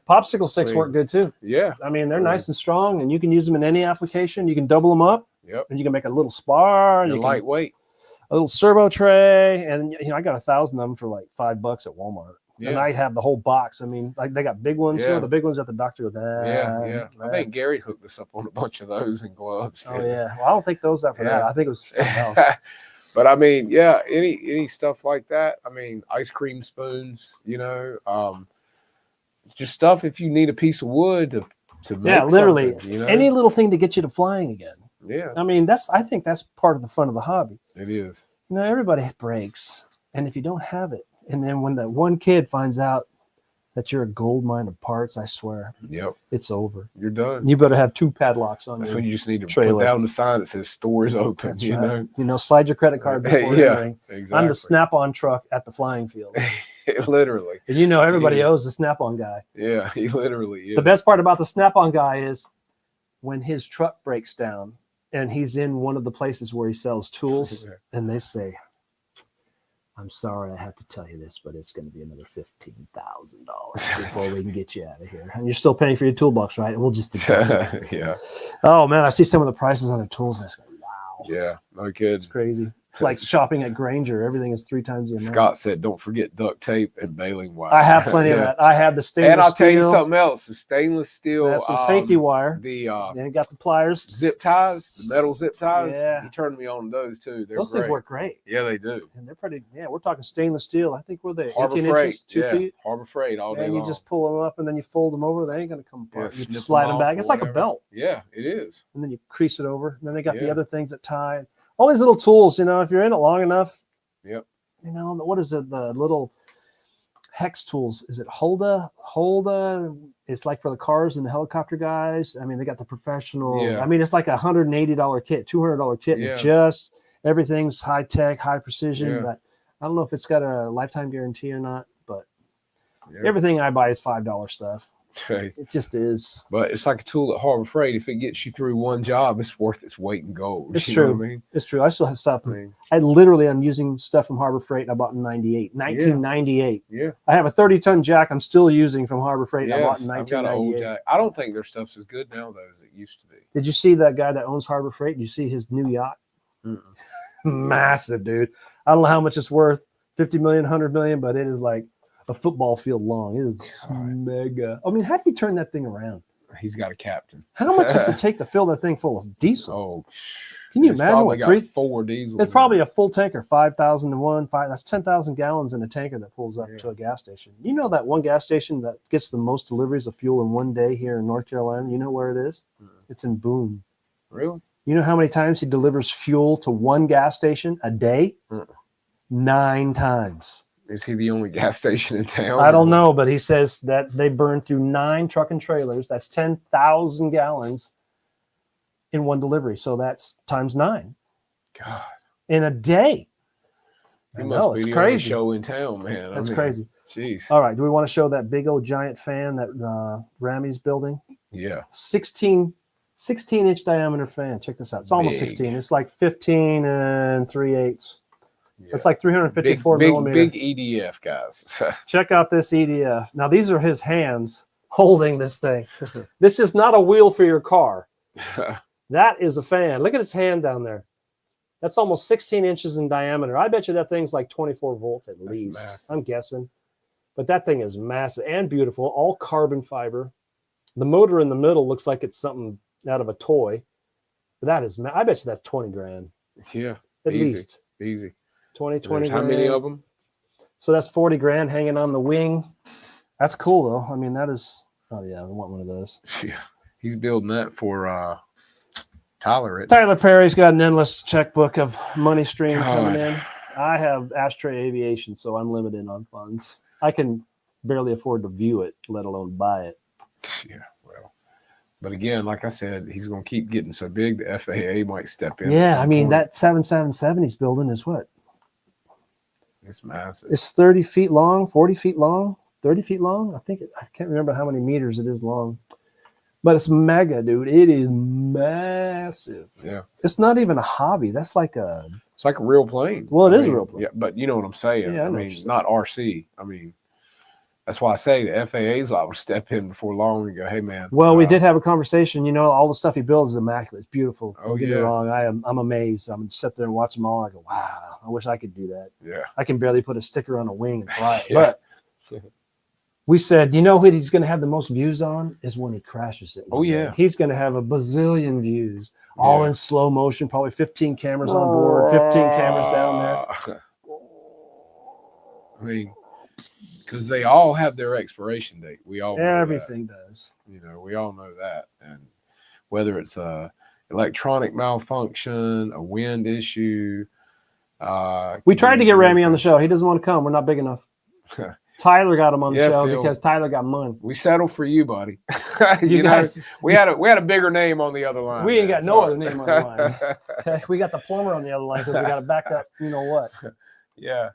Popsicle sticks work good too. Yeah. I mean, they're nice and strong, and you can use them in any application. You can double them up. Yep. And you can make a little spar. They're lightweight. A little servo tray, and you know I got 1,000 of them for like $5 at Walmart, and I have the whole box. I mean, like they got big ones. You know, the big ones at the doctor. Yeah. I think Gary hooked us up on a bunch of those and gloves. Oh yeah. Well, I don't think those are for that. I think it was something else. But I mean, any stuff like that. I mean, ice cream spoons. You know, just stuff if you need a piece of wood to make literally you know? Any little thing to get you to flying again. Yeah. I mean, I think that's part of the fun of the hobby. It is. You know, everybody breaks. And if you don't have it, and then when that one kid finds out that you're a gold mine of parts, I swear, it's over. You're done. You better have 2 padlocks on. That's when you just need to put down the sign that says "Store is open." That's right. You know, slide your credit card before entering. Exactly. I'm the Snap-on truck at the flying field. Literally. And you know, everybody owes the Snap-on guy. Yeah, he literally is. The best part about the Snap-on guy is when his truck breaks down and he's in one of the places where he sells tools, and they say, "I'm sorry, I have to tell you this, but it's going to be another $15,000 before we can get you out of here." And you're still paying for your toolbox, right? And we'll just yeah. Oh man, I see some of the prices on their tools. And I go, wow. Yeah, no kids. It's crazy. It's like shopping at Granger. Everything is 3 times the amount. Scott said, "Don't forget duct tape and baling wire." I have plenty of that. I have the stainless steel. And I'll tell you something else: the stainless steel. That's some safety wire. The then you got the pliers, zip ties, the metal zip ties. Yeah, you turned me on those too. Those things work great. Yeah, they do. And they're pretty. Yeah, we're talking stainless steel. I think we're the Harbor 18 Freight, inches, 2 feet. Harbor Freight all day long. And you just pull them up and then you fold them over. They ain't gonna come apart. Yeah, you just slide them back. It's like a belt. Yeah, it is. And then you crease it over. And then they got the other things that tie. All these little tools. You know, if you're in it long enough. Yep. You know, what is it? The little hex tools. Is it Holda? It's like for the cars and the helicopter guys. I mean, they got the professional. Yeah. I mean, it's like $180 kit, $200 kit. Yeah. And just everything's high tech, high precision. Yeah. But I don't know if it's got a lifetime guarantee or not. But everything I buy is $5 stuff. Okay. It just is. But it's like a tool at Harbor Freight. If it gets you through one job, it's worth its weight in gold. It's you true. Know what I mean? It's true. I still have stuff. I literally am using stuff from Harbor Freight I bought in 1998. Yeah. I have a 30-ton jack I'm still using from Harbor Freight I bought in 1998. I've got an old jack. I don't think their stuff's as good now though as it used to be. Did you see that guy that owns Harbor Freight? Did you see his new yacht? Massive, dude. I don't know how much it's worth. 50 million, 100 million, but it is like a football field long. It is mega. I mean, how do you turn that thing around? He's got a captain. How much does it take to fill that thing full of diesel? Oh, Can you imagine what got 4 diesels? It's probably a full tanker, 5,000 to 1. That's 10,000 gallons in a tanker that pulls up to a gas station. You know that one gas station that gets the most deliveries of fuel in one day here in North Carolina? You know where it is? It's in Boone. Really? You know how many times he delivers fuel to one gas station a day? 9 times. Is he the only gas station in town? I don't know, but he says that they burn through 9 truck and trailers. That's 10,000 gallons in one delivery. So that's times 9. God. In a day. He must be the only show in town, man. That's crazy. Jeez. All right. Do we want to show that big old giant fan that Ramy's building? Yeah. 16-inch diameter fan. Check this out. It's almost 16. It's like 15 3/8. Yeah. It's like 354 millimeter. Big EDF, guys. Check out this EDF. Now, these are his hands holding this thing. This is not a wheel for your car. That is a fan. Look at his hand down there. That's almost 16 inches in diameter. I bet you that thing's like 24 volts at least. Massive. I'm guessing. But that thing is massive and beautiful. All carbon fiber. The motor in the middle looks like it's something out of a toy. But that is, I bet you that's 20 grand. Yeah. At least. Easy. 20 grand. How many of them? So that's 40 grand hanging on the wing. That's cool, though. I mean, that is, oh, yeah, I want one of those. Yeah. He's building that for Tyler. Tyler Perry's got an endless checkbook of money stream coming in. I have Ashtray Aviation, so I'm limited on funds. I can barely afford to view it, let alone buy it. Yeah, well. But again, like I said, he's going to keep getting so big, the FAA might step in. Yeah, I mean, that 777 he's building is what? It's massive. It's 30 feet long, 40 feet long, 30 feet long. I can't remember how many meters it is long. But it's mega, dude. It is massive. Yeah. It's not even a hobby. That's like a... It's like a real plane. Well, it is a real plane. Yeah, but you know what I'm saying. Yeah, I mean, it's not RC. I mean, that's why I say the FAA's liable to step in before long and go, hey, man. Well, we did have a conversation. You know, all the stuff he builds is immaculate. It's beautiful. Oh, Don't get me wrong. I'm amazed. I'm going to sit there and watch them all. I go, wow, I wish I could do that. Yeah. I can barely put a sticker on a wing and fly it. But we said, you know what he's going to have the most views on is when he crashes it. Oh, yeah. He's going to have a bazillion views, all in slow motion, probably 15 cameras on board, 15 cameras down there. I mean, because they all have their expiration date. We all know everything does. You know, we all know that. And whether it's a electronic malfunction, a wind issue. We tried to get Ramy on the show. He doesn't want to come. We're not big enough. Tyler got him on the show because Tyler got money. We settled for you, buddy. you guys, know, we had a bigger name on the other line. We ain't got no other name on the line. Okay? We got the plumber on the other line because we got to back up. You know what? Yeah,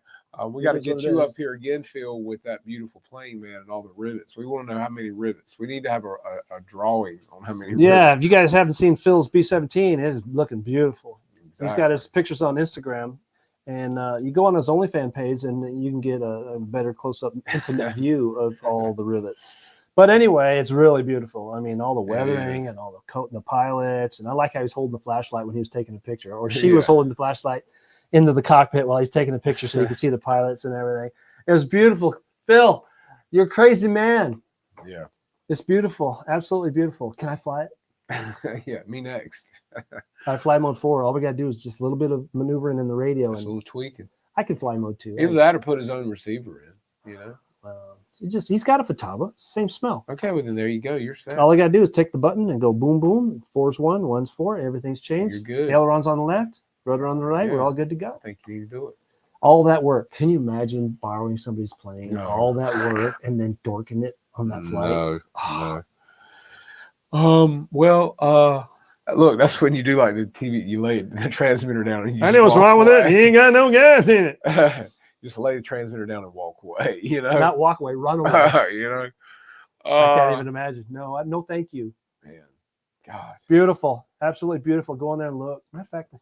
we got to get you up here again, Phil, with that beautiful plane, man, and all the rivets. We want to know how many rivets. We need to have a drawing on how many. Yeah, rivets. If you guys haven't seen Phil's B-17, it's looking beautiful. Exactly. He's got his pictures on Instagram. And you go on his OnlyFans page, and you can get a better close-up, intimate view of all the rivets. But anyway, it's really beautiful. I mean, all the weathering and all the coat and the pilots. And I like how he's holding the flashlight when he was taking a picture, or she was holding the flashlight into the cockpit while he's taking a picture so you can see the pilots and everything. It was beautiful. Phil, you're a crazy man. Yeah. It's beautiful. Absolutely beautiful. Can I fly it? Yeah, me next. I fly mode 4. All we got to do is just a little bit of maneuvering in the radio. Just a little tweaking. I can fly mode 2. Either that or put his own receiver in, you know? He's got a Futaba. It's the same smell. Okay, well, then there you go. You're set. All I got to do is take the button and go boom, boom. 4's 1, 1's 4. Everything's changed. You're good. Aileron's on the left, rudder on the right. We're all good to go. I think you need to do it. All that work. Can you imagine borrowing somebody's plane, all that work, and then dorking it on that flight? No. Look, that's when you do like the TV. You lay the transmitter down. And you I know what's wrong with it. He ain't got no gas in it. Just lay the transmitter down and walk away. You know, not walk away, run away. You know, I can't even imagine. No, thank you. Man, God, beautiful, absolutely beautiful. Go in there and look. Matter of fact,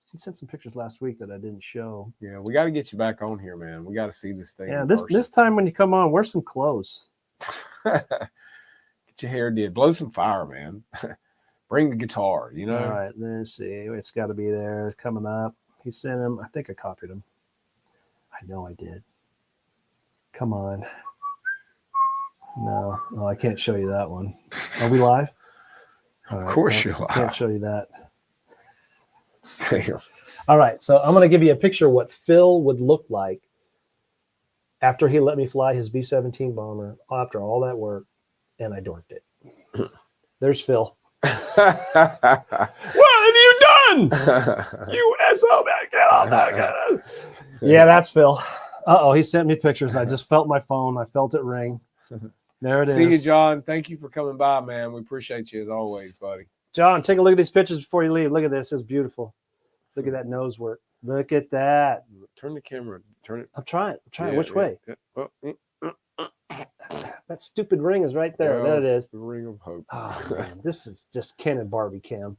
she sent some pictures last week that I didn't show. Yeah, we got to get you back on here, man. We got to see this thing. Yeah, this time when you come on, wear some clothes. Get your hair did. Blow some fire, man. Bring the guitar, you know. All right, let's see. It's got to be there. It's coming up. He sent him. I think I copied him. I know I did. Come on. No, I can't show you that one. Are we live? Of course you're live. I can't show you that. All right, so I'm going to give you a picture of what Phil would look like after he let me fly his B-17 bomber after all that work, and I dorked it. There's Phil. What have you done? You SOB, get off that. Yeah, that's Phil. Uh-oh, he sent me pictures. I just felt my phone. I felt it ring. There it is. See you, John. Thank you for coming by, man. We appreciate you as always, buddy. John, take a look at these pictures before you leave. Look at this. It's beautiful. Look at that nose work. Look at that. Turn the camera. Turn it. I'm trying. Yeah, Which way? Oh, That stupid ring is right there. well, There it is. The ring of hope. Oh, man, this is just Ken and Barbie Cam.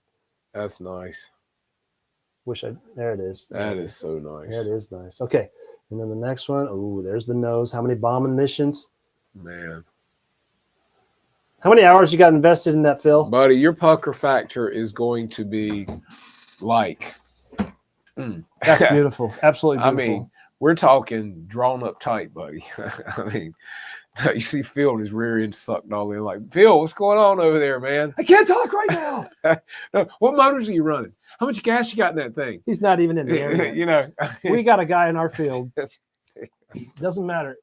That's nice. There it is. That is so nice. That is nice. Okay. And then the next one. Oh, there's the nose. How many bombing missions? Man. How many hours you got invested in that, Phil? Buddy, your pucker factor is going to be like. That's beautiful. Absolutely beautiful. I mean, we're talking drawn up tight, buddy. I mean, you see Phil and his rear end sucked all in. Like, Phil, what's going on over there, man? I can't talk right now. No, what motors are you running? How much gas you got in that thing? He's not even in the air yet. You know, We got a guy in our field. Doesn't matter.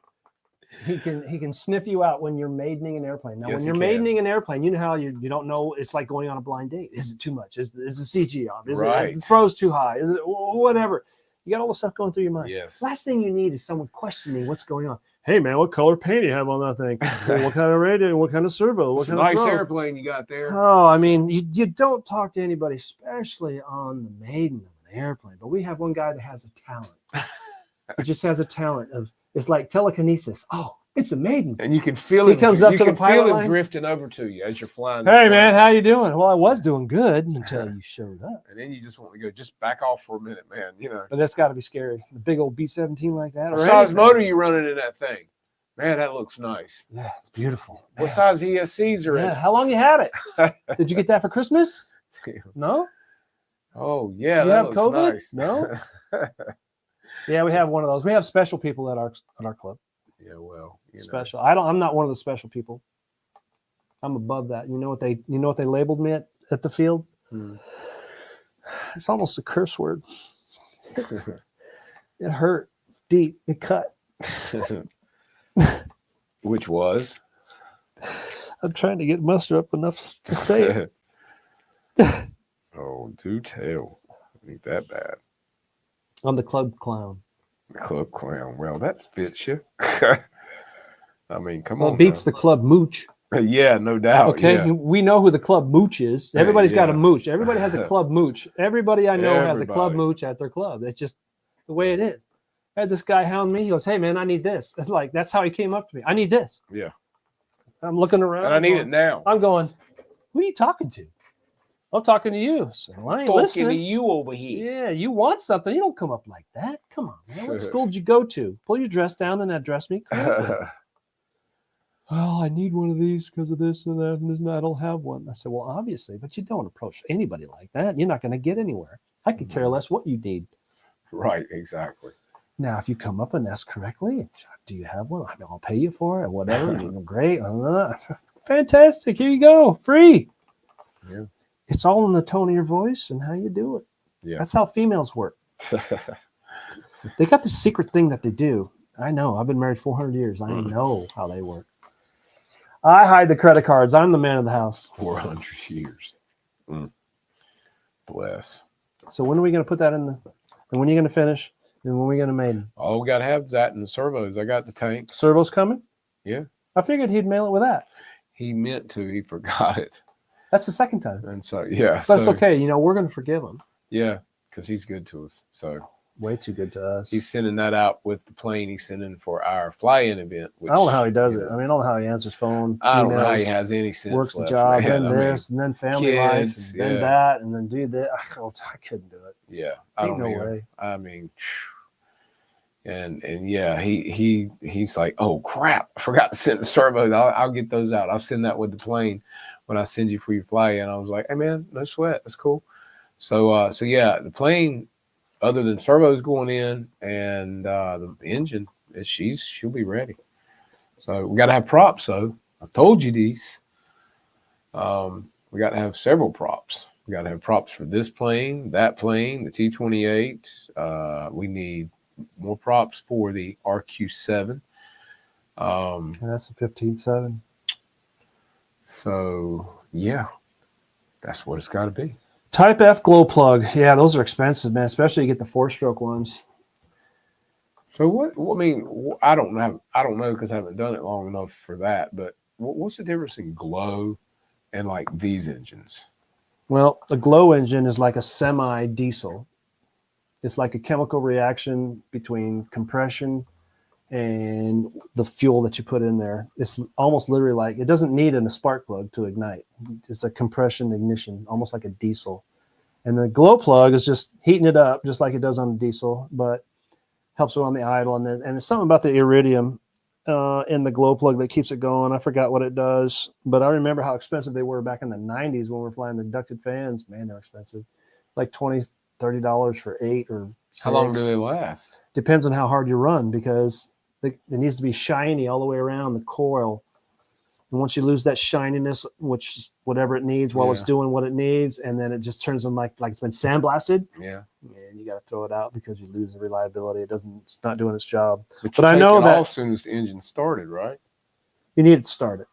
He can sniff you out when you're maidening an airplane. Now, Yes, when you're he maidening an airplane, you know how you don't know. It's like going on a blind date. Is it too much? Is the CG off? Is Right. it throws too high? Is it whatever? You got all the stuff going through your mind. Yes. Last thing you need is someone questioning what's going on. Hey man, what color paint do you have on that thing? Well, what kind of radio? What kind of servo? What It's a kind of nice throws? airplane you got there. Oh, I mean, you don't talk to anybody, especially on the maiden of an airplane. But we have one guy that has a talent. He just has a talent of, it's like telekinesis. Oh, it's a maiden. And you can feel He it. comes up you to the can pilot feel it line. drifting over to you as you're flying. this Hey plane. man, how you doing? Well, I was doing good until you showed up. And then you just want to go, just back off for a minute, man. You know. But that's got to be scary. The big old B-17 like that. What or size anything. motor you running in that thing? Man, that looks nice. Yeah, it's beautiful. What Man. size ESCs are Yeah, how long you had it? Did you get that for Christmas? in? No? Oh yeah, You that have looks COVID? nice. No? Yeah, we have one of those. We have special people at our club. Yeah, well, you know. Special. I'm not one of the special people. I'm above that. You know what they labeled me at the field? Hmm. It's almost a curse word. It hurt deep. It cut. Which was? I'm trying to get muster up enough to say it. Oh, do tell. Ain't that bad. I'm the club clown. Club clown. Well, that fits you. I mean, come Well, on. it beats the club mooch. Yeah, no doubt. Okay, Yeah. we know who the club mooch is. Yeah, Everybody's got a yeah. mooch. Everybody has a club mooch. Everybody I know has a club Everybody. mooch at their club. It's just the way it is. I had this guy hound me. He goes, "Hey man, I need this." It's like that's how he came up to me. I need this. Yeah. I'm looking around. And I need going, it now. I'm going. Who are you talking to? I'm talking to you. So I ain't Talking to listening. you over here. Yeah, you want something. You don't come up like that. Come on, man. What school did you go to? Pull your dress down and address me correctly. Well, I need one of these because of this and that and this and that. I don't have one. I said, well, obviously, but you don't approach anybody like that. You're not going to get anywhere. I could care less what you need. Right, exactly. Now, if you come up and ask correctly, do you have one? I'll pay you for it or whatever. Great. Fantastic. Here you go. Free. Yeah. It's all in the tone of your voice and how you do it. Yeah. That's how females work. They got this secret thing that they do. I know. I've been married 400 years. I know how they work. I hide the credit cards. I'm the man of the house. 400 years. Bless. So when are we going to put that in the? And when are you going to finish? And when are we going to maiden? All we got to have is that in the servos. I got the tank. Servo's coming? Yeah. I figured he'd mail it with that. He meant to. He forgot it. That's the second time. And so, yeah. But it's okay. You know, we're going to forgive him. Yeah, because he's good to us. So Way too good to us. he's sending that out with the plane he's sending for our fly-in event. Which, I don't know how he does you it. know, I mean, I don't know how he answers phone. I don't know how he emails, has any sense works the left, job, man. then I mean, this, and then family life, kids, and then yeah. that, and then do that. I couldn't do it. yeah, I Ain't don't no know. way. I mean, and yeah, he's like, oh crap, I forgot to send the servos. I'll get those out. I'll send that with the plane when I send you for your fly in. I was like, hey man, no sweat, that's cool. So yeah, the plane, other than servos going in and the engine, she'll be ready. So we got to have props. So I told you these. We got to have several props. We got to have props for this plane, that plane, the T-28. We need more props for the RQ-7. And that's a 15.7. So, yeah, that's what it's got to be. Type F glow plug. Yeah, those are expensive, man, especially you get the 4-stroke ones. So I mean, I don't know because I haven't done it long enough for that, but what's the difference in glow and like these engines? Well, the glow engine is like a semi-diesel. It's like a chemical reaction between compression and the fuel that you put in there. It's almost literally like, it doesn't need a spark plug to ignite. It's a compression ignition, almost like a diesel. And the glow plug is just heating it up, just like it does on the diesel, but helps it on the idle. And it's something about the iridium in the glow plug that keeps it going. I forgot what it does, but I remember how expensive they were back in the 90s when we were flying the ducted fans. Man, they're expensive. Like $20, $30 for 8 or 6. How long do they last? Depends on how hard you run, because it needs to be shiny all the way around the coil. And once you lose that shininess, which is whatever it needs while it's doing what it needs, and then it just turns in like it's been sandblasted. Yeah. And you got to throw it out because you lose the reliability. It's not doing its job. But I know that as soon as the engine started, right? You need it started.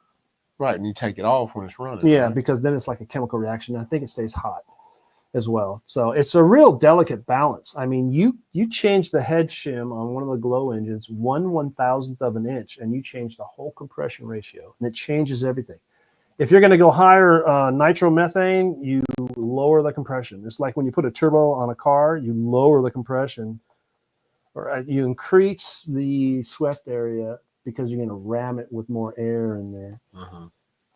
Right, and you take it off when it's running. Yeah, right? because then it's like a chemical reaction. I think it stays hot as well. So it's a real delicate balance. I mean, you change the head shim on one of the glow engines 1/1000th of an inch, and you change the whole compression ratio, and it changes everything. If you're going to go higher nitromethane, you lower the compression. It's like when you put a turbo on a car, you lower the compression, or you increase the swept area because you're going to ram it with more air in there. Uh-huh.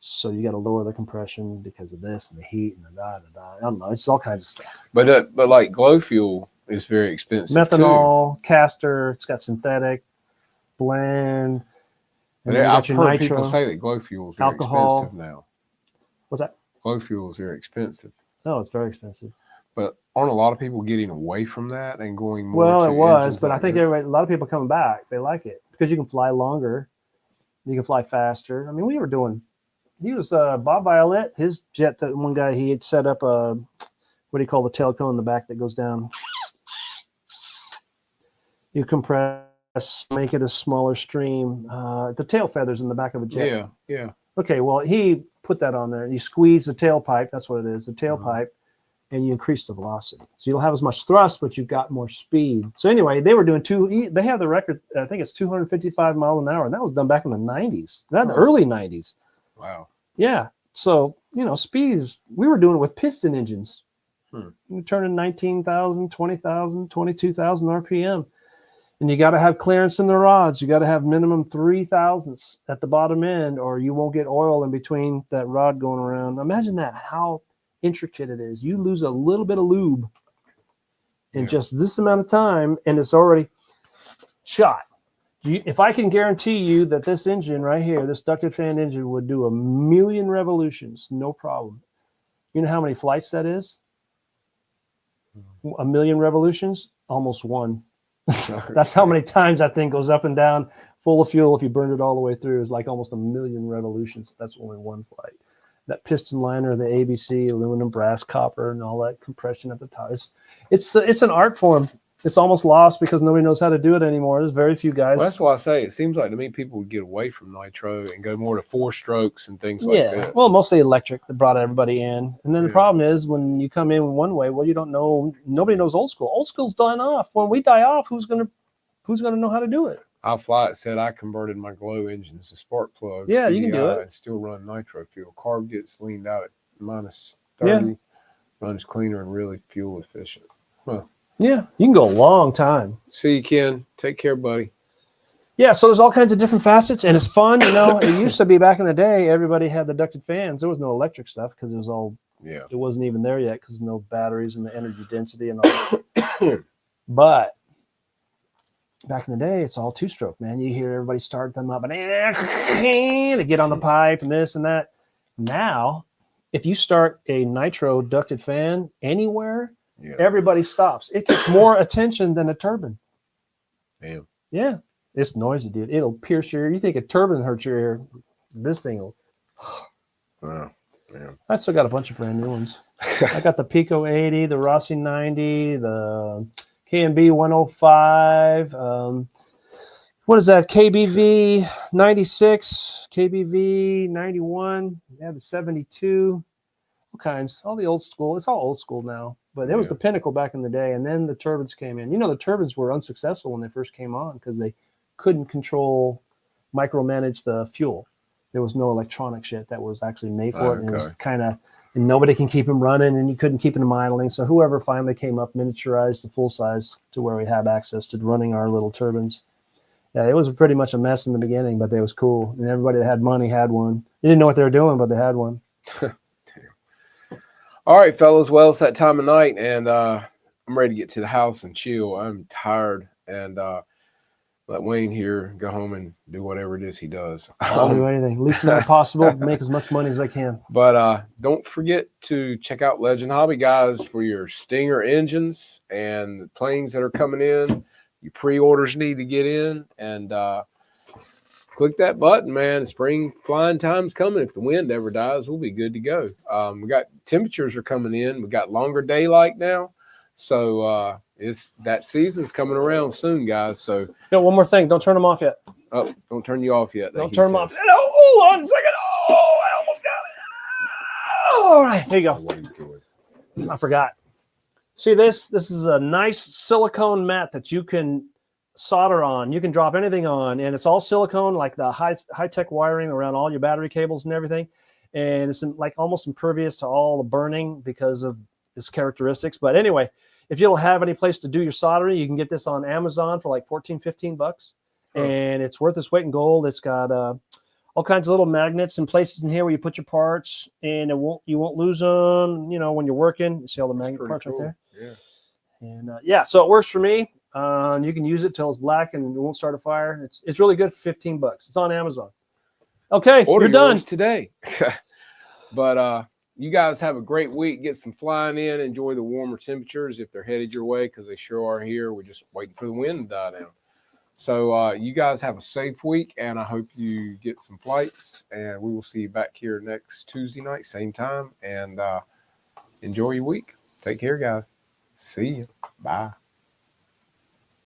So you got to lower the compression because of this and the heat and the da. I don't know. It's all kinds of stuff. But like glow fuel is very expensive. Methanol, castor. It's got synthetic, blend. But I've heard people say that glow fuel is very expensive now. What's that? Glow fuel is very expensive. Oh, it's very expensive. But aren't a lot of people getting away from that and going more? Well, to it was, but like I think a lot of people coming back. They like it because you can fly longer, you can fly faster. I mean, we were doing. He was Bob Violet. His jet. That one guy, he had set up a what do you call the tail cone in the back that goes down. You compress, make it a smaller stream. The tail feathers in the back of a jet. Yeah, yeah. Okay, well, he put that on there. You squeeze the tailpipe. That's what it is, the tailpipe, and you increase the velocity. So you'll have as much thrust, but you've got more speed. So anyway, they were doing they have the record, I think it's 255 miles an hour, and that was done back in the 90s, the early 90s. Wow. Yeah. So, speeds, we were doing it with piston engines. You're turning 19,000, 20,000, 22,000 RPM. And you got to have clearance in the rods. You got to have minimum 3,000ths at the bottom end, or you won't get oil in between that rod going around. Imagine that, how intricate it is. You lose a little bit of lube in just this amount of time, and it's already shot. If I can guarantee you that this engine right here, this ducted fan engine, would do 1,000,000 revolutions, no problem. You know how many flights that is? 1,000,000 revolutions? Almost one. That's how many times that thing goes up and down full of fuel. If you burned it all the way through, it's like almost 1,000,000 revolutions. That's only one flight. That piston liner, the ABC, aluminum, brass, copper, and all that compression at the top. It's an art form. It's almost lost because nobody knows how to do it anymore. There's very few guys. Well, that's why I say it seems like to me people would get away from nitro and go more to 4 strokes and things like that. Well, mostly electric that brought everybody in. And then the problem is when you come in one way, well, you don't know. Nobody knows old school. Old school's dying off. When we die off, who's gonna know how to do it? I'll fly it said I converted my glow engines to spark plugs. Yeah, you can do it. And still run nitro fuel. Carb gets leaned out at minus 30. Runs cleaner and really fuel efficient. Well. Yeah, you can go a long time. See you, Ken. Take care, buddy. Yeah, so there's all kinds of different facets, and it's fun. It used to be back in the day, everybody had the ducted fans. There was no electric stuff because it was all, it wasn't even there yet because no batteries and the energy density and all. But back in the day, it's all 2-stroke, man. You hear everybody start them up and they get on the pipe and this and that. Now, if you start a nitro ducted fan anywhere, everybody stops. It gets more attention than a turbine. Damn. Yeah. It's noisy, dude. It'll pierce your ear. You think a turbine hurts your ear. This thing will. Wow. Yeah. I still got a bunch of brand new ones. I got the Pico 80, the Rossi 90, the KMB 105. What is that? KBV 96, KBV 91. Yeah, the 72. All kinds. All the old school. It's all old school now. But it was the pinnacle back in the day. And then the turbines came in. You know, the turbines were unsuccessful when they first came on because they couldn't micromanage the fuel. There was no electronic shit that was actually made for it. And it was kind of, and nobody can keep them running, and you couldn't keep them idling. So whoever finally came up miniaturized the full size to where we had access to running our little turbines. Yeah, it was pretty much a mess in the beginning, but it was cool. And everybody that had money had one. They didn't know what they were doing, but they had one. All right, fellas. Well, it's that time of night, and I'm ready to get to the house and chill. I'm tired, and let Wayne here go home and do whatever it is he does. I'll do anything. Least amount possible. Make as much money as I can. But don't forget to check out Legend Hobby, guys, for your Stinger engines and the planes that are coming in. Your pre-orders need to get in, and click that button, man. Spring flying time's coming. If the wind ever dies, we'll be good to go. We got temperatures are coming in. We got longer daylight now, so it's that season's coming around soon, guys. So one more thing. Don't turn them off yet. Oh, don't turn you off yet. Don't turn them off. No, hold on a second. Oh, I almost got it. All right, here you go. What are you doing? I forgot. See this? This is a nice silicone mat that you can solder on. You can drop anything on, and it's all silicone, like the high-tech wiring around all your battery cables and everything. And it's like almost impervious to all the burning because of its characteristics. But anyway, if you don't have any place to do your soldering, you can get this on Amazon for like $14-15. And it's worth its weight in gold. It's got all kinds of little magnets and places in here where you put your parts, and you won't lose them. You know, when you're working, you see all the magnet parts right there. Yeah. And so it works for me. You can use it till it's black and it won't start a fire. It's really good for $15. It's on Amazon. Okay, Order you're done today. But you guys have a great week. Get some flying in. Enjoy the warmer temperatures if they're headed your way, because they sure are here. We're just waiting for the wind to die down. So you guys have a safe week, and I hope you get some flights, and we will see you back here next Tuesday night, same time, and enjoy your week. Take care, guys. See you. Bye.